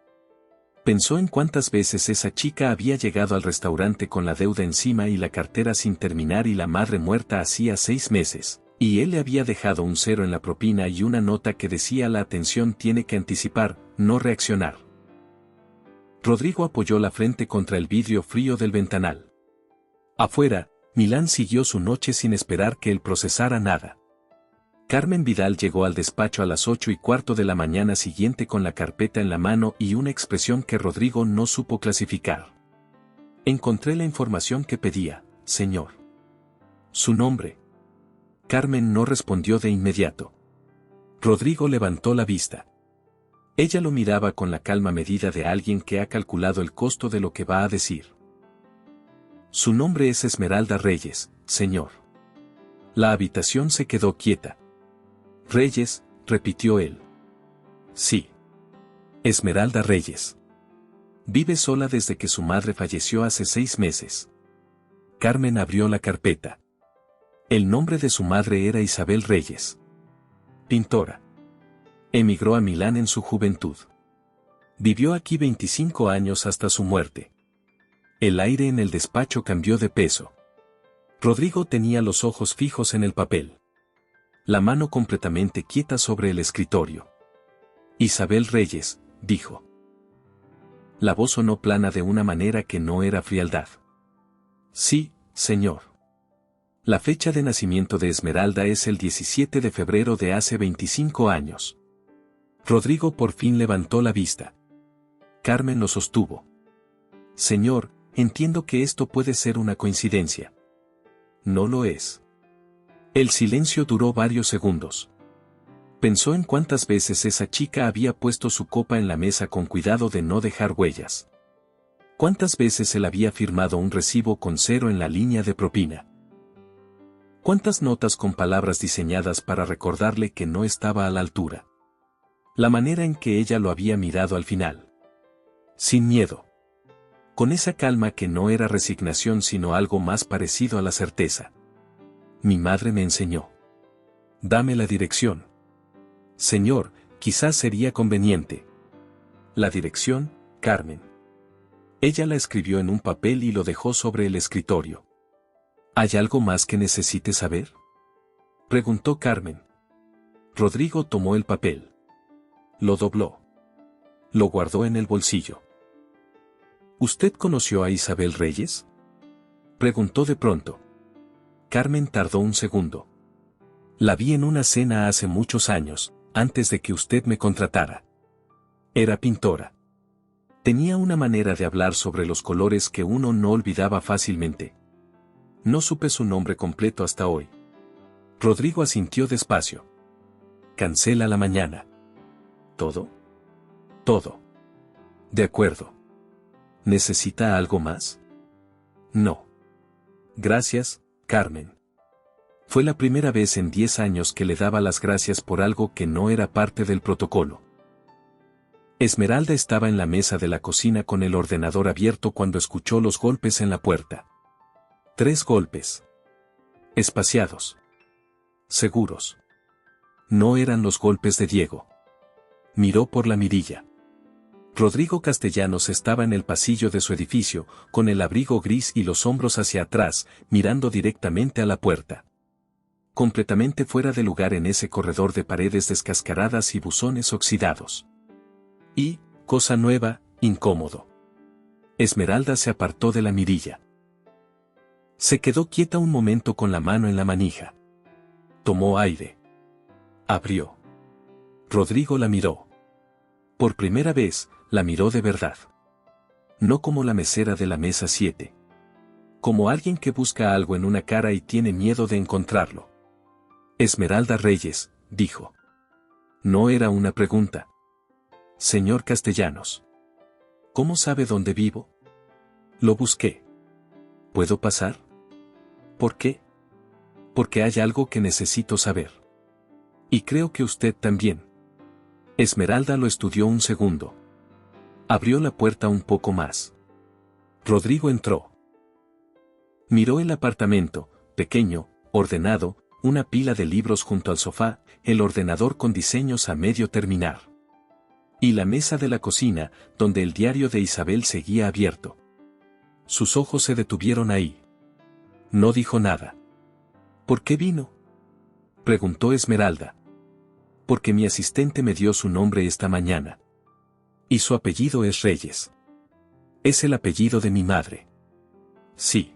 Pensó en cuántas veces esa chica había llegado al restaurante con la deuda encima y la cartera sin terminar y la madre muerta hacía 6 meses, y él le había dejado un 0 en la propina y una nota que decía la atención tiene que anticipar, no reaccionar. Rodrigo apoyó la frente contra el vidrio frío del ventanal. Afuera, Milán siguió su noche sin esperar que él procesara nada. Carmen Vidal llegó al despacho a las 8:15 de la mañana siguiente con la carpeta en la mano y una expresión que Rodrigo no supo clasificar. Encontré la información que pedía, señor. ¿Su nombre? Carmen no respondió de inmediato. Rodrigo levantó la vista. Ella lo miraba con la calma medida de alguien que ha calculado el costo de lo que va a decir. Su nombre es Esmeralda Reyes, señor. La habitación se quedó quieta. Reyes, repitió él. Sí. Esmeralda Reyes. Vive sola desde que su madre falleció hace 6 meses. Carmen abrió la carpeta. El nombre de su madre era Isabel Reyes. Pintora. Emigró a Milán en su juventud. Vivió aquí 25 años hasta su muerte. El aire en el despacho cambió de peso. Rodrigo tenía los ojos fijos en el papel. La mano completamente quieta sobre el escritorio. Isabel Reyes, dijo. La voz sonó plana de una manera que no era frialdad. Sí, señor. La fecha de nacimiento de Esmeralda es el 17 de febrero de hace 25 años. Rodrigo por fin levantó la vista. Carmen lo sostuvo. Señor, entiendo que esto puede ser una coincidencia. No lo es. El silencio duró varios segundos. Pensó en cuántas veces esa chica había puesto su copa en la mesa con cuidado de no dejar huellas. Cuántas veces él había firmado un recibo con 0 en la línea de propina. Cuántas notas con palabras diseñadas para recordarle que no estaba a la altura. La manera en que ella lo había mirado al final. Sin miedo. Con esa calma que no era resignación sino algo más parecido a la certeza. Mi madre me enseñó. Dame la dirección. Señor, quizás sería conveniente. La dirección, Carmen. Ella la escribió en un papel y lo dejó sobre el escritorio. ¿Hay algo más que necesite saber? Preguntó Carmen. Rodrigo tomó el papel. Lo dobló. Lo guardó en el bolsillo. ¿Usted conoció a Isabel Reyes? Preguntó de pronto. Carmen tardó un segundo. La vi en una cena hace muchos años, antes de que usted me contratara. Era pintora. Tenía una manera de hablar sobre los colores que uno no olvidaba fácilmente. No supe su nombre completo hasta hoy. Rodrigo asintió despacio. Cancela la mañana. ¿Todo? Todo. De acuerdo. ¿Necesita algo más? No. Gracias, Carmen. Fue la primera vez en 10 años que le daba las gracias por algo que no era parte del protocolo. Esmeralda estaba en la mesa de la cocina con el ordenador abierto cuando escuchó los golpes en la puerta. 3 golpes. Espaciados. Seguros. No eran los golpes de Diego. Miró por la mirilla. Rodrigo Castellanos estaba en el pasillo de su edificio, con el abrigo gris y los hombros hacia atrás, mirando directamente a la puerta. Completamente fuera de lugar en ese corredor de paredes descascaradas y buzones oxidados. Y, cosa nueva, incómodo. Esmeralda se apartó de la mirilla. Se quedó quieta un momento con la mano en la manija. Tomó aire. Abrió. Rodrigo la miró. Por primera vez, la miró de verdad. No como la mesera de la mesa 7. Como alguien que busca algo en una cara y tiene miedo de encontrarlo. Esmeralda Reyes, dijo. No era una pregunta. Señor Castellanos. ¿Cómo sabe dónde vivo? Lo busqué. ¿Puedo pasar? ¿Por qué? Porque hay algo que necesito saber. Y creo que usted también. Esmeralda lo estudió un segundo. Abrió la puerta un poco más. Rodrigo entró. Miró el apartamento, pequeño, ordenado, una pila de libros junto al sofá, el ordenador con diseños a medio terminar. Y la mesa de la cocina, donde el diario de Isabel seguía abierto. Sus ojos se detuvieron ahí. No dijo nada. ¿Por qué vino? Preguntó Esmeralda. Porque mi asistente me dio su nombre esta mañana. Y su apellido es Reyes. Es el apellido de mi madre. Sí.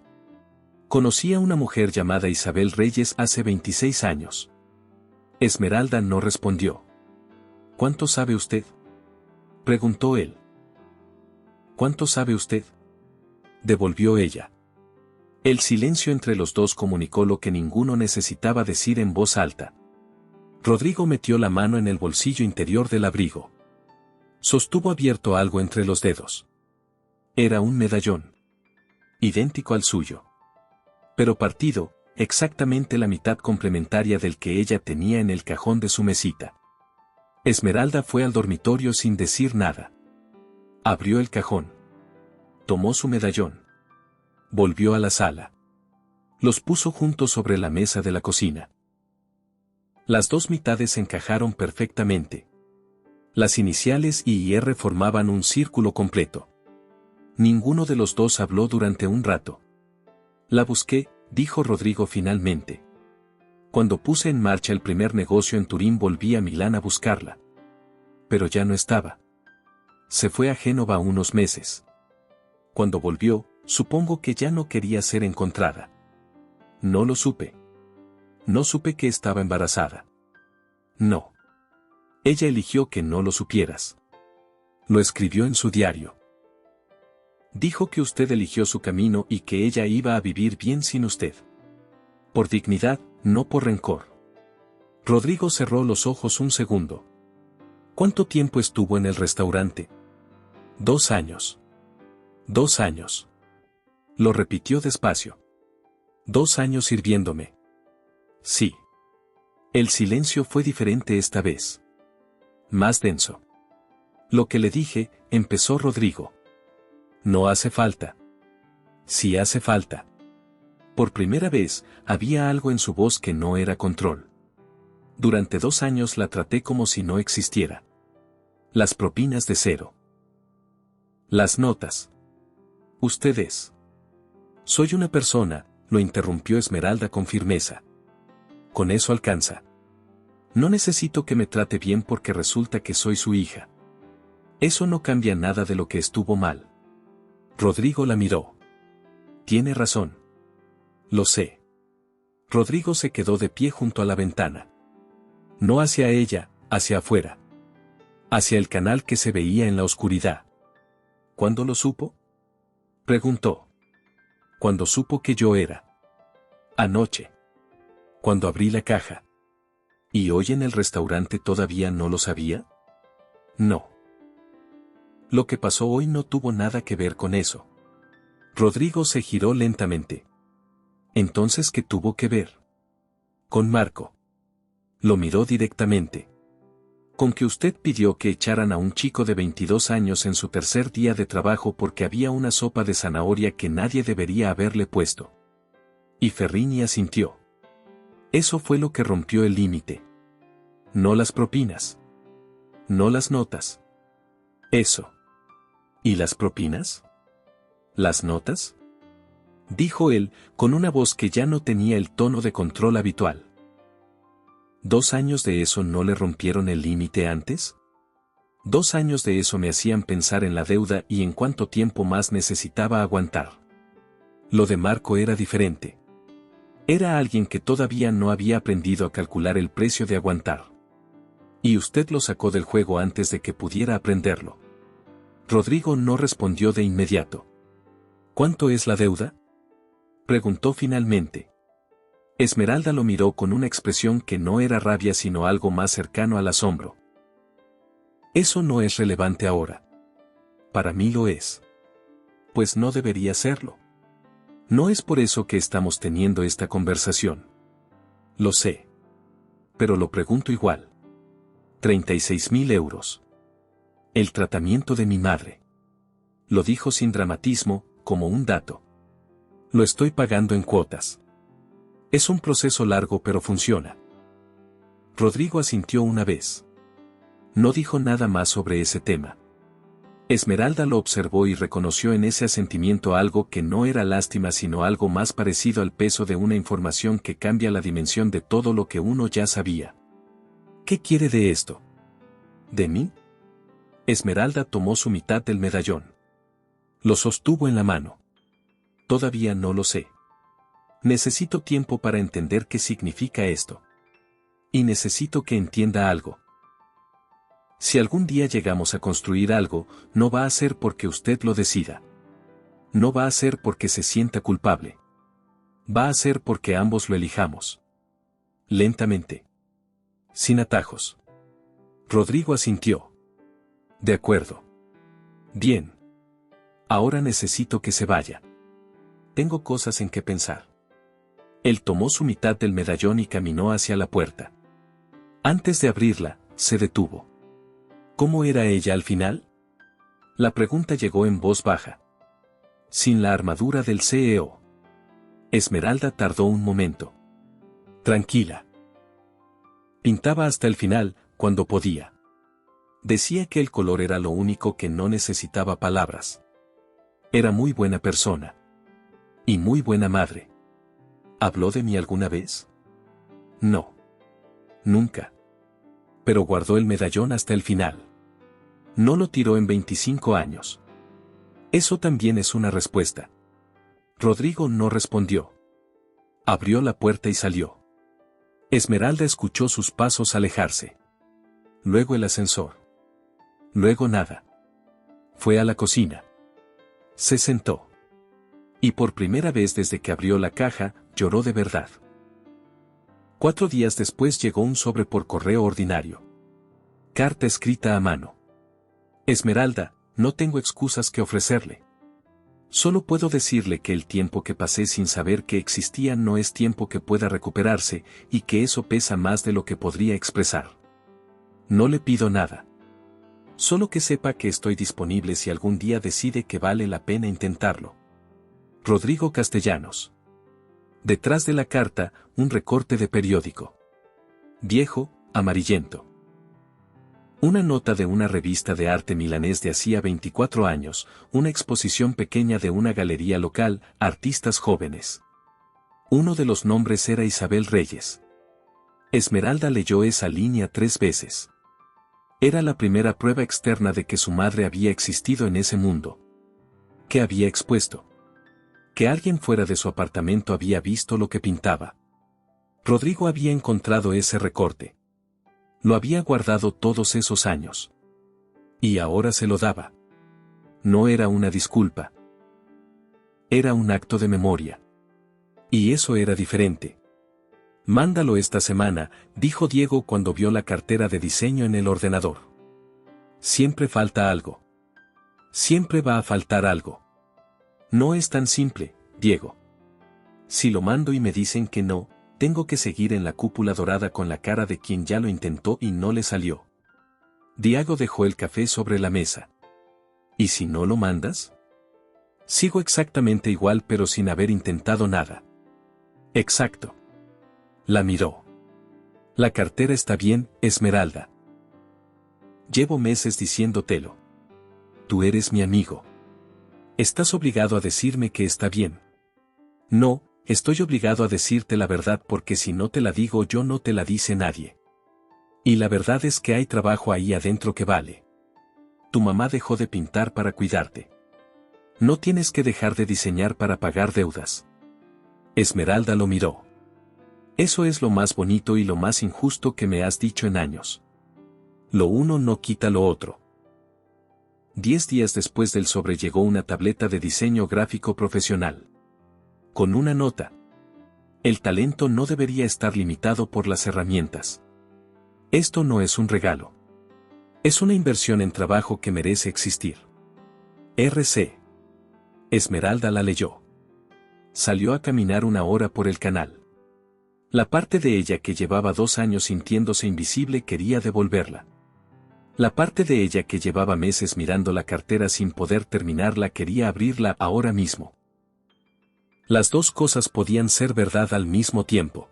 Conocí a una mujer llamada Isabel Reyes hace 26 años. Esmeralda no respondió. ¿Cuánto sabe usted?, preguntó él. ¿Cuánto sabe usted?, devolvió ella. El silencio entre los dos comunicó lo que ninguno necesitaba decir en voz alta. Rodrigo metió la mano en el bolsillo interior del abrigo. Sostuvo abierto algo entre los dedos. Era un medallón. Idéntico al suyo. Pero partido, exactamente la mitad complementaria del que ella tenía en el cajón de su mesita. Esmeralda fue al dormitorio sin decir nada. Abrió el cajón. Tomó su medallón. Volvió a la sala. Los puso juntos sobre la mesa de la cocina. Las dos mitades encajaron perfectamente. Las iniciales I y R formaban un círculo completo. Ninguno de los dos habló durante un rato. La busqué, dijo Rodrigo finalmente. Cuando puse en marcha el primer negocio en Turín volví a Milán a buscarla. Pero ya no estaba. Se fue a Génova unos meses. Cuando volvió, supongo que ya no quería ser encontrada. No lo supe. No supe que estaba embarazada. No. Ella eligió que no lo supieras. Lo escribió en su diario. Dijo que usted eligió su camino y que ella iba a vivir bien sin usted. Por dignidad, no por rencor. Rodrigo cerró los ojos un segundo. ¿Cuánto tiempo estuvo en el restaurante? 2 años. 2 años. Lo repitió despacio. 2 años sirviéndome. Sí. El silencio fue diferente esta vez. Más denso. Lo que le dije, empezó Rodrigo. No hace falta. Sí hace falta. Por primera vez, había algo en su voz que no era control. Durante 2 años la traté como si no existiera. Las propinas de 0. Las notas. Ustedes. Soy una persona, lo interrumpió Esmeralda con firmeza. Con eso alcanza. No necesito que me trate bien porque resulta que soy su hija. Eso no cambia nada de lo que estuvo mal. Rodrigo la miró. Tiene razón. Lo sé. Rodrigo se quedó de pie junto a la ventana. No hacia ella, hacia afuera. Hacia el canal que se veía en la oscuridad. ¿Cuándo lo supo?, preguntó. Cuando supo que yo era. Anoche. Cuando abrí la caja. ¿Y hoy en el restaurante todavía no lo sabía? No. Lo que pasó hoy no tuvo nada que ver con eso. Rodrigo se giró lentamente. Entonces, ¿qué tuvo que ver? Con Marco. Lo miró directamente. Con que usted pidió que echaran a un chico de 22 años en su tercer día de trabajo porque había una sopa de zanahoria que nadie debería haberle puesto. Y Ferrini asintió. Eso fue lo que rompió el límite. No las propinas. No las notas. Eso. ¿Y las propinas? ¿Las notas?, dijo él, con una voz que ya no tenía el tono de control habitual. ¿2 años de eso no le rompieron el límite antes? 2 años de eso me hacían pensar en la deuda y en cuánto tiempo más necesitaba aguantar. Lo de Marco era diferente. Era alguien que todavía no había aprendido a calcular el precio de aguantar. Y usted lo sacó del juego antes de que pudiera aprenderlo. Rodrigo no respondió de inmediato. ¿Cuánto es la deuda?, preguntó finalmente. Esmeralda lo miró con una expresión que no era rabia sino algo más cercano al asombro. Eso no es relevante ahora. Para mí lo es. Pues no debería serlo. No es por eso que estamos teniendo esta conversación. Lo sé. Pero lo pregunto igual. 36.000 euros. El tratamiento de mi madre. Lo dijo sin dramatismo, como un dato. Lo estoy pagando en cuotas. Es un proceso largo pero funciona. Rodrigo asintió una vez. No dijo nada más sobre ese tema. Esmeralda lo observó y reconoció en ese asentimiento algo que no era lástima sino algo más parecido al peso de una información que cambia la dimensión de todo lo que uno ya sabía. ¿Qué quiere de esto? ¿De mí? Esmeralda tomó su mitad del medallón. Lo sostuvo en la mano. Todavía no lo sé. Necesito tiempo para entender qué significa esto. Y necesito que entienda algo. Si algún día llegamos a construir algo, no va a ser porque usted lo decida. No va a ser porque se sienta culpable. Va a ser porque ambos lo elijamos. Lentamente. Sin atajos. Rodrigo asintió. De acuerdo. Bien. Ahora necesito que se vaya. Tengo cosas en que pensar. Él tomó su mitad del medallón y caminó hacia la puerta. Antes de abrirla, se detuvo. ¿Cómo era ella al final? La pregunta llegó en voz baja. Sin la armadura del CEO. Esmeralda tardó un momento. Tranquila. Pintaba hasta el final, cuando podía. Decía que el color era lo único que no necesitaba palabras. Era muy buena persona. Y muy buena madre. ¿Habló de mí alguna vez? No. Nunca. Pero guardó el medallón hasta el final. No lo tiró en 25 años. Eso también es una respuesta. Rodrigo no respondió. Abrió la puerta y salió. Esmeralda escuchó sus pasos alejarse. Luego el ascensor. Luego nada. Fue a la cocina. Se sentó. Y por primera vez desde que abrió la caja, lloró de verdad. 4 días después llegó un sobre por correo ordinario. Carta escrita a mano. Esmeralda, no tengo excusas que ofrecerle. Solo puedo decirle que el tiempo que pasé sin saber que existía no es tiempo que pueda recuperarse, y que eso pesa más de lo que podría expresar. No le pido nada. Solo que sepa que estoy disponible si algún día decide que vale la pena intentarlo. Rodrigo Castellanos. Detrás de la carta, un recorte de periódico. Viejo, amarillento. Una nota de una revista de arte milanés de hacía 24 años, una exposición pequeña de una galería local, artistas jóvenes. Uno de los nombres era Isabel Reyes. Esmeralda leyó esa línea 3 veces. Era la primera prueba externa de que su madre había existido en ese mundo. Que había expuesto. Que alguien fuera de su apartamento había visto lo que pintaba. Rodrigo había encontrado ese recorte. Lo había guardado todos esos años. Y ahora se lo daba. No era una disculpa. Era un acto de memoria. Y eso era diferente. Mándalo esta semana, dijo Diego cuando vio la cartera de diseño en el ordenador. Siempre falta algo. Siempre va a faltar algo. No es tan simple, Diego. Si lo mando y me dicen que no, tengo que seguir en la cúpula dorada con la cara de quien ya lo intentó y no le salió. Diego dejó el café sobre la mesa. ¿Y si no lo mandas? Sigo exactamente igual pero sin haber intentado nada. Exacto. La miró. La cartera está bien, Esmeralda. Llevo meses diciéndotelo. Tú eres mi amigo. Estás obligado a decirme que está bien. No, estoy obligado a decirte la verdad porque si no te la digo yo no te la dice nadie. Y la verdad es que hay trabajo ahí adentro que vale. Tu mamá dejó de pintar para cuidarte. No tienes que dejar de diseñar para pagar deudas. Esmeralda lo miró. Eso es lo más bonito y lo más injusto que me has dicho en años. Lo uno no quita lo otro. 10 días después del sobre llegó una tableta de diseño gráfico profesional. Con una nota. El talento no debería estar limitado por las herramientas. Esto no es un regalo. Es una inversión en trabajo que merece existir. RC. Esmeralda la leyó. Salió a caminar 1 hora por el canal. La parte de ella que llevaba 2 años sintiéndose invisible quería devolverla. La parte de ella que llevaba meses mirando la cartera sin poder terminarla quería abrirla ahora mismo. Las dos cosas podían ser verdad al mismo tiempo.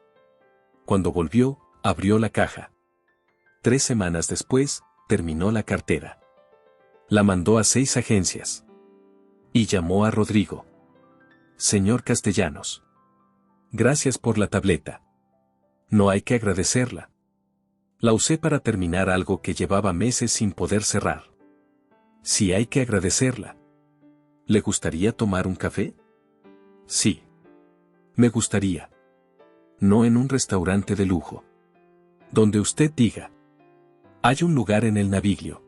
Cuando volvió, abrió la caja. 3 semanas después, terminó la cartera. La mandó a 6 agencias. Y llamó a Rodrigo. Señor Castellanos. Gracias por la tableta. No hay que agradecerla. La usé para terminar algo que llevaba meses sin poder cerrar. Sí hay que agradecerla. ¿Le gustaría tomar un café? Sí. Me gustaría. No en un restaurante de lujo. Donde usted diga. Hay un lugar en el Naviglio.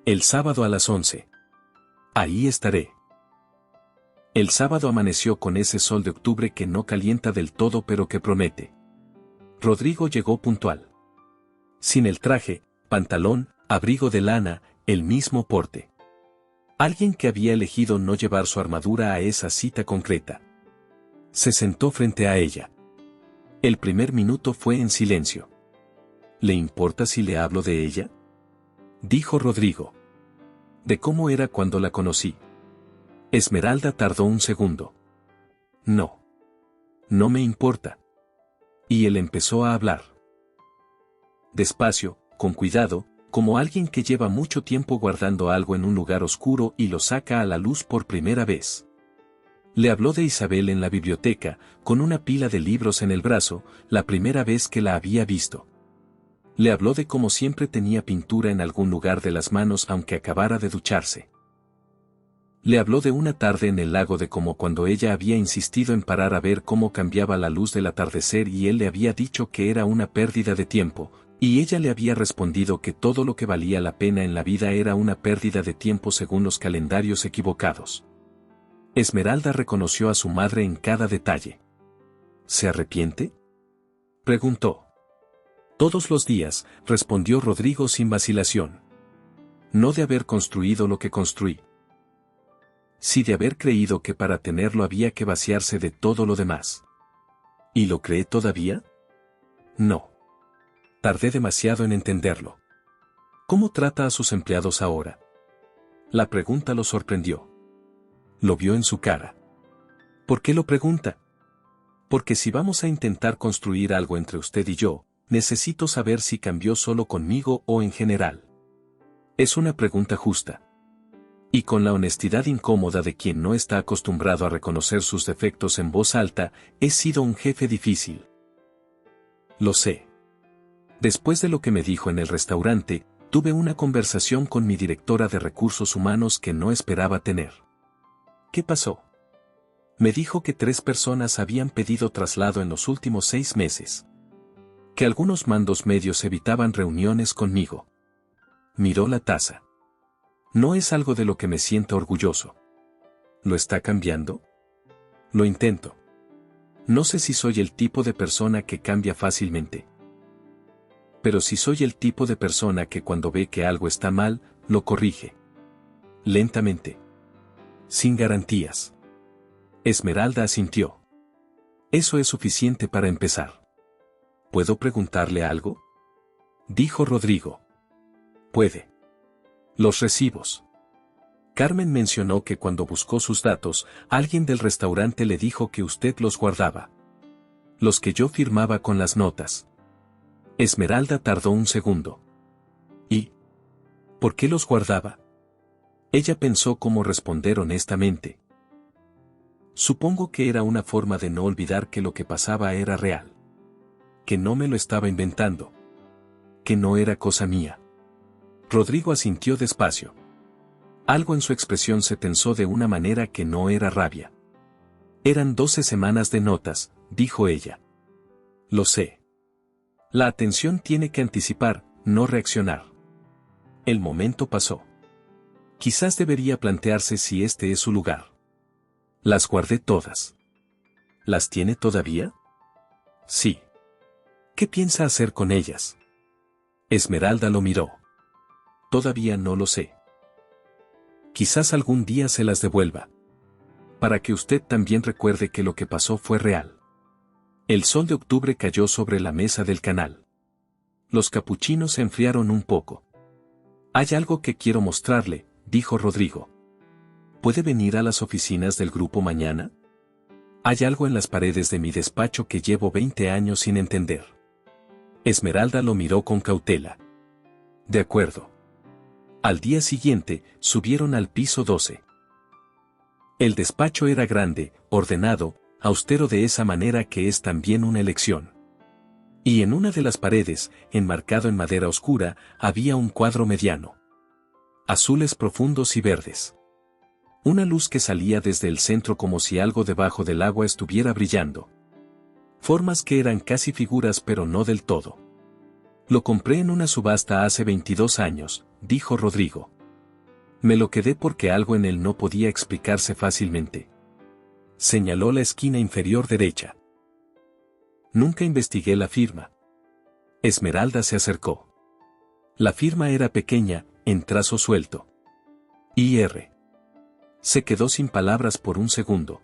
El sábado a las 11. Ahí estaré. El sábado amaneció con ese sol de octubre que no calienta del todo pero que promete. Rodrigo llegó puntual. Sin el traje, pantalón, abrigo de lana, el mismo porte. Alguien que había elegido no llevar su armadura a esa cita concreta. Se sentó frente a ella. El primer minuto fue en silencio. ¿Le importa si le hablo de ella?, dijo Rodrigo. De cómo era cuando la conocí. Esmeralda tardó un segundo. No. No me importa. Y él empezó a hablar. Despacio, con cuidado, como alguien que lleva mucho tiempo guardando algo en un lugar oscuro y lo saca a la luz por primera vez. Le habló de Isabel en la biblioteca, con una pila de libros en el brazo, la primera vez que la había visto. Le habló de cómo siempre tenía pintura en algún lugar de las manos aunque acabara de ducharse. Le habló de una tarde en el lago, de cómo cuando ella había insistido en parar a ver cómo cambiaba la luz del atardecer y él le había dicho que era una pérdida de tiempo, y ella le había respondido que todo lo que valía la pena en la vida era una pérdida de tiempo según los calendarios equivocados. Esmeralda reconoció a su madre en cada detalle. ¿Se arrepiente?, preguntó. Todos los días, respondió Rodrigo sin vacilación. No de haber construido lo que construí. Sí de haber creído que para tenerlo había que vaciarse de todo lo demás. ¿Y lo cree todavía? No. Tardé demasiado en entenderlo. ¿Cómo trata a sus empleados ahora?, la pregunta lo sorprendió. Lo vio en su cara. ¿Por qué lo pregunta? Porque si vamos a intentar construir algo entre usted y yo, necesito saber si cambió solo conmigo o en general. Es una pregunta justa. Y con la honestidad incómoda de quien no está acostumbrado a reconocer sus defectos en voz alta, he sido un jefe difícil. Lo sé. Después de lo que me dijo en el restaurante, tuve una conversación con mi directora de recursos humanos que no esperaba tener. ¿Qué pasó? Me dijo que 3 personas habían pedido traslado en los últimos 6 meses. Que algunos mandos medios evitaban reuniones conmigo. Miró la taza. No es algo de lo que me sienta orgulloso. ¿Lo está cambiando? Lo intento. No sé si soy el tipo de persona que cambia fácilmente. Pero sí soy el tipo de persona que cuando ve que algo está mal, lo corrige. Lentamente. Sin garantías. Esmeralda asintió. Eso es suficiente para empezar. ¿Puedo preguntarle algo?, dijo Rodrigo. Puede. Los recibos. Carmen mencionó que cuando buscó sus datos, alguien del restaurante le dijo que usted los guardaba. Los que yo firmaba con las notas. Esmeralda tardó un segundo. ¿Y por qué los guardaba? Ella pensó cómo responder honestamente. Supongo que era una forma de no olvidar que lo que pasaba era real. Que no me lo estaba inventando. Que no era cosa mía. Rodrigo asintió despacio. Algo en su expresión se tensó de una manera que no era rabia. Eran 12 semanas de notas, dijo ella. Lo sé. La atención tiene que anticipar, no reaccionar. El momento pasó. Quizás debería plantearse si este es su lugar. Las guardé todas. ¿Las tiene todavía? Sí. ¿Qué piensa hacer con ellas? Esmeralda lo miró. Todavía no lo sé. Quizás algún día se las devuelva. Para que usted también recuerde que lo que pasó fue real. El sol de octubre cayó sobre la mesa del canal. Los capuchinos se enfriaron un poco. Hay algo que quiero mostrarle, dijo Rodrigo. ¿Puede venir a las oficinas del grupo mañana? Hay algo en las paredes de mi despacho que llevo 20 años sin entender. Esmeralda lo miró con cautela. De acuerdo. Al día siguiente, subieron al piso 12. El despacho era grande, ordenado, austero de esa manera que es también una elección. Y en una de las paredes, enmarcado en madera oscura, había un cuadro mediano. Azules profundos y verdes. Una luz que salía desde el centro como si algo debajo del agua estuviera brillando. Formas que eran casi figuras pero no del todo. Lo compré en una subasta hace 22 años, dijo Rodrigo. Me lo quedé porque algo en él no podía explicarse fácilmente. Señaló la esquina inferior derecha. Nunca investigué la firma. Esmeralda se acercó. La firma era pequeña, en trazo suelto. I.R. Se quedó sin palabras por un segundo.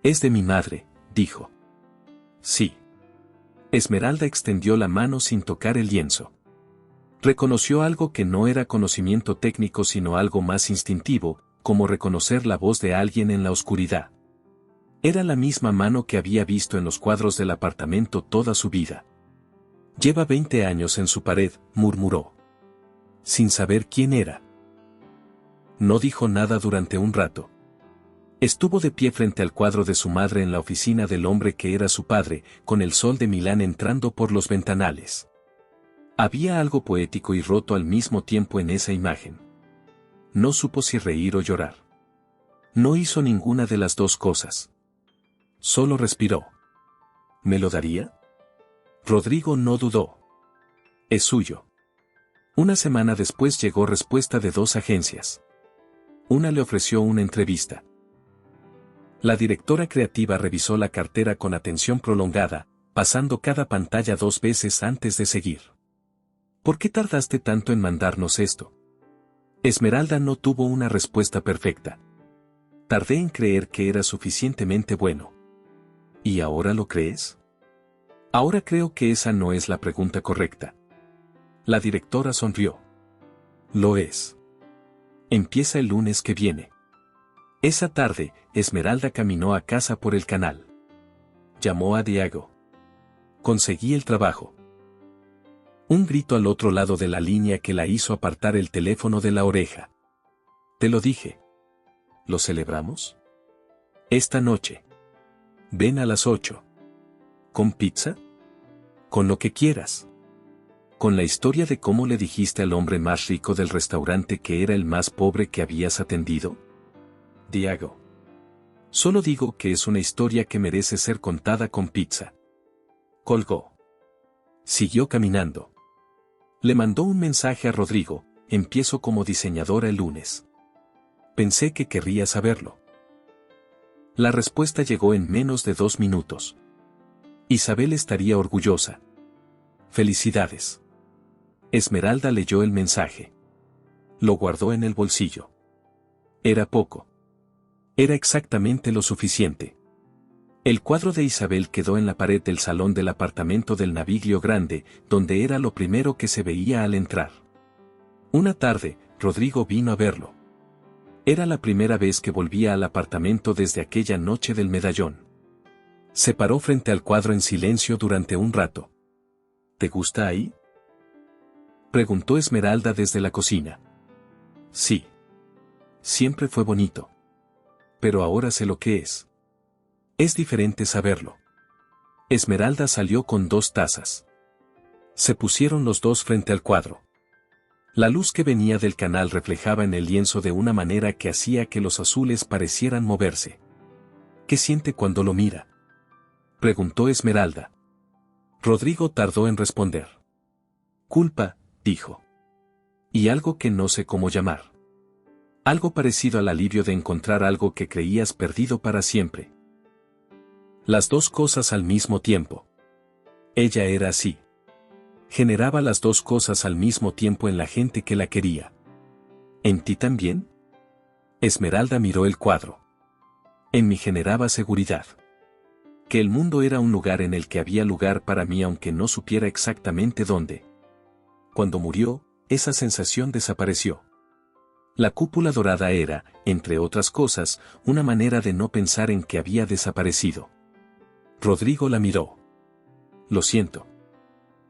Es de mi madre, dijo. Sí. Esmeralda extendió la mano sin tocar el lienzo. Reconoció algo que no era conocimiento técnico sino algo más instintivo, como reconocer la voz de alguien en la oscuridad. Era la misma mano que había visto en los cuadros del apartamento toda su vida. Lleva 20 años en su pared, murmuró. Sin saber quién era. No dijo nada durante un rato. Estuvo de pie frente al cuadro de su madre en la oficina del hombre que era su padre, con el sol de Milán entrando por los ventanales. Había algo poético y roto al mismo tiempo en esa imagen. No supo si reír o llorar. No hizo ninguna de las dos cosas. Solo respiró. ¿Me lo daría? Rodrigo no dudó. Es suyo. Una semana después llegó respuesta de 2 agencias. Una le ofreció una entrevista. La directora creativa revisó la cartera con atención prolongada, pasando cada pantalla 2 veces antes de seguir. ¿Por qué tardaste tanto en mandarnos esto? Esmeralda no tuvo una respuesta perfecta. Tardé en creer que era suficientemente bueno. ¿Y ahora lo crees? Ahora creo que esa no es la pregunta correcta. La directora sonrió. Lo es. Empieza el lunes que viene. Esa tarde, Esmeralda caminó a casa por el canal. Llamó a Diego. Conseguí el trabajo. Un grito al otro lado de la línea que la hizo apartar el teléfono de la oreja. Te lo dije. ¿Lo celebramos? Esta noche. Ven a las 8. ¿Con pizza? Con lo que quieras. Con la historia de cómo le dijiste al hombre más rico del restaurante que era el más pobre que habías atendido. Diego. Solo digo que es una historia que merece ser contada con pizza. Colgó. Siguió caminando. Le mandó un mensaje a Rodrigo, empiezo como diseñadora el lunes. Pensé que querría saberlo. La respuesta llegó en menos de 2 minutos. Isabel estaría orgullosa. Felicidades. Esmeralda leyó el mensaje. Lo guardó en el bolsillo. Era poco. Era exactamente lo suficiente. El cuadro de Isabel quedó en la pared del salón del apartamento del Naviglio Grande, donde era lo primero que se veía al entrar. Una tarde, Rodrigo vino a verlo. Era la primera vez que volvía al apartamento desde aquella noche del medallón. Se paró frente al cuadro en silencio durante un rato. ¿Te gusta ahí? Preguntó Esmeralda desde la cocina. Sí. Siempre fue bonito. Pero ahora sé lo que es. Es diferente saberlo. Esmeralda salió con 2 tazas. Se pusieron los dos frente al cuadro. La luz que venía del canal reflejaba en el lienzo de una manera que hacía que los azules parecieran moverse. ¿Qué siente cuando lo mira? Preguntó Esmeralda. Rodrigo tardó en responder. Culpa, dijo. Y algo que no sé cómo llamar. Algo parecido al alivio de encontrar algo que creías perdido para siempre. Las 2 cosas al mismo tiempo. Ella era así. Generaba las 2 cosas al mismo tiempo en la gente que la quería. ¿En ti también? Esmeralda miró el cuadro. En mí generaba seguridad. Que el mundo era un lugar en el que había lugar para mí aunque no supiera exactamente dónde. Cuando murió, esa sensación desapareció. La cúpula dorada era, entre otras cosas, una manera de no pensar en que había desaparecido. Rodrigo la miró. Lo siento.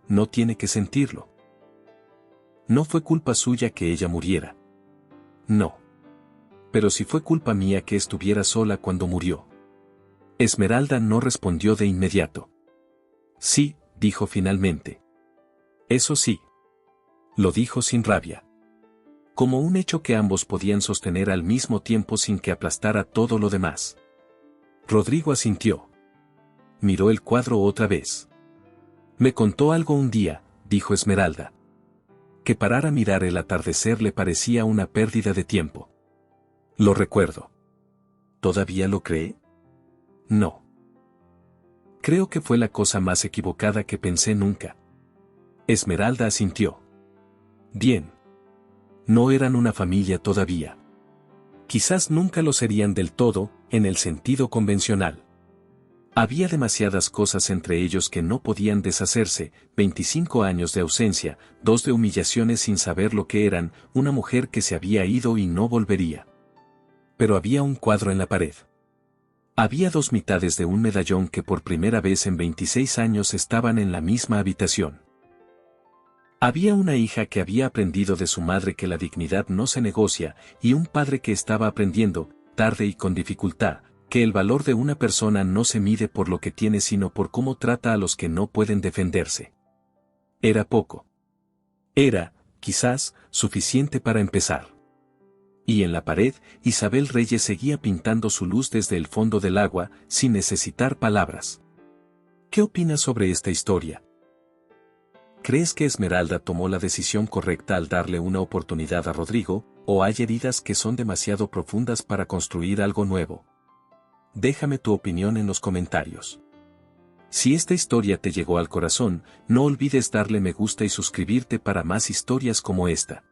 No tiene que sentirlo. No fue culpa suya que ella muriera. No. Pero sí fue culpa mía que estuviera sola cuando murió. Esmeralda no respondió de inmediato. Sí, dijo finalmente. Eso sí. Lo dijo sin rabia. Como un hecho que ambos podían sostener al mismo tiempo sin que aplastara todo lo demás. Rodrigo asintió. Miró el cuadro otra vez. Me contó algo un día, dijo Esmeralda. Que parar a mirar el atardecer le parecía una pérdida de tiempo. Lo recuerdo. ¿Todavía lo cree? No. Creo que fue la cosa más equivocada que pensé nunca. Esmeralda asintió. Bien. No eran una familia todavía. Quizás nunca lo serían del todo, en el sentido convencional. Había demasiadas cosas entre ellos que no podían deshacerse, 25 años de ausencia, 2 de humillaciones sin saber lo que eran, una mujer que se había ido y no volvería. Pero había un cuadro en la pared. Había 2 mitades de un medallón que por primera vez en 26 años estaban en la misma habitación. Había una hija que había aprendido de su madre que la dignidad no se negocia, y un padre que estaba aprendiendo, tarde y con dificultad, que el valor de una persona no se mide por lo que tiene sino por cómo trata a los que no pueden defenderse. Era poco. Era, quizás, suficiente para empezar. Y en la pared, Isabel Reyes seguía pintando su luz desde el fondo del agua, sin necesitar palabras. ¿Qué opinas sobre esta historia? ¿Crees que Esmeralda tomó la decisión correcta al darle una oportunidad a Rodrigo, o hay heridas que son demasiado profundas para construir algo nuevo? Déjame tu opinión en los comentarios. Si esta historia te llegó al corazón, no olvides darle me gusta y suscribirte para más historias como esta.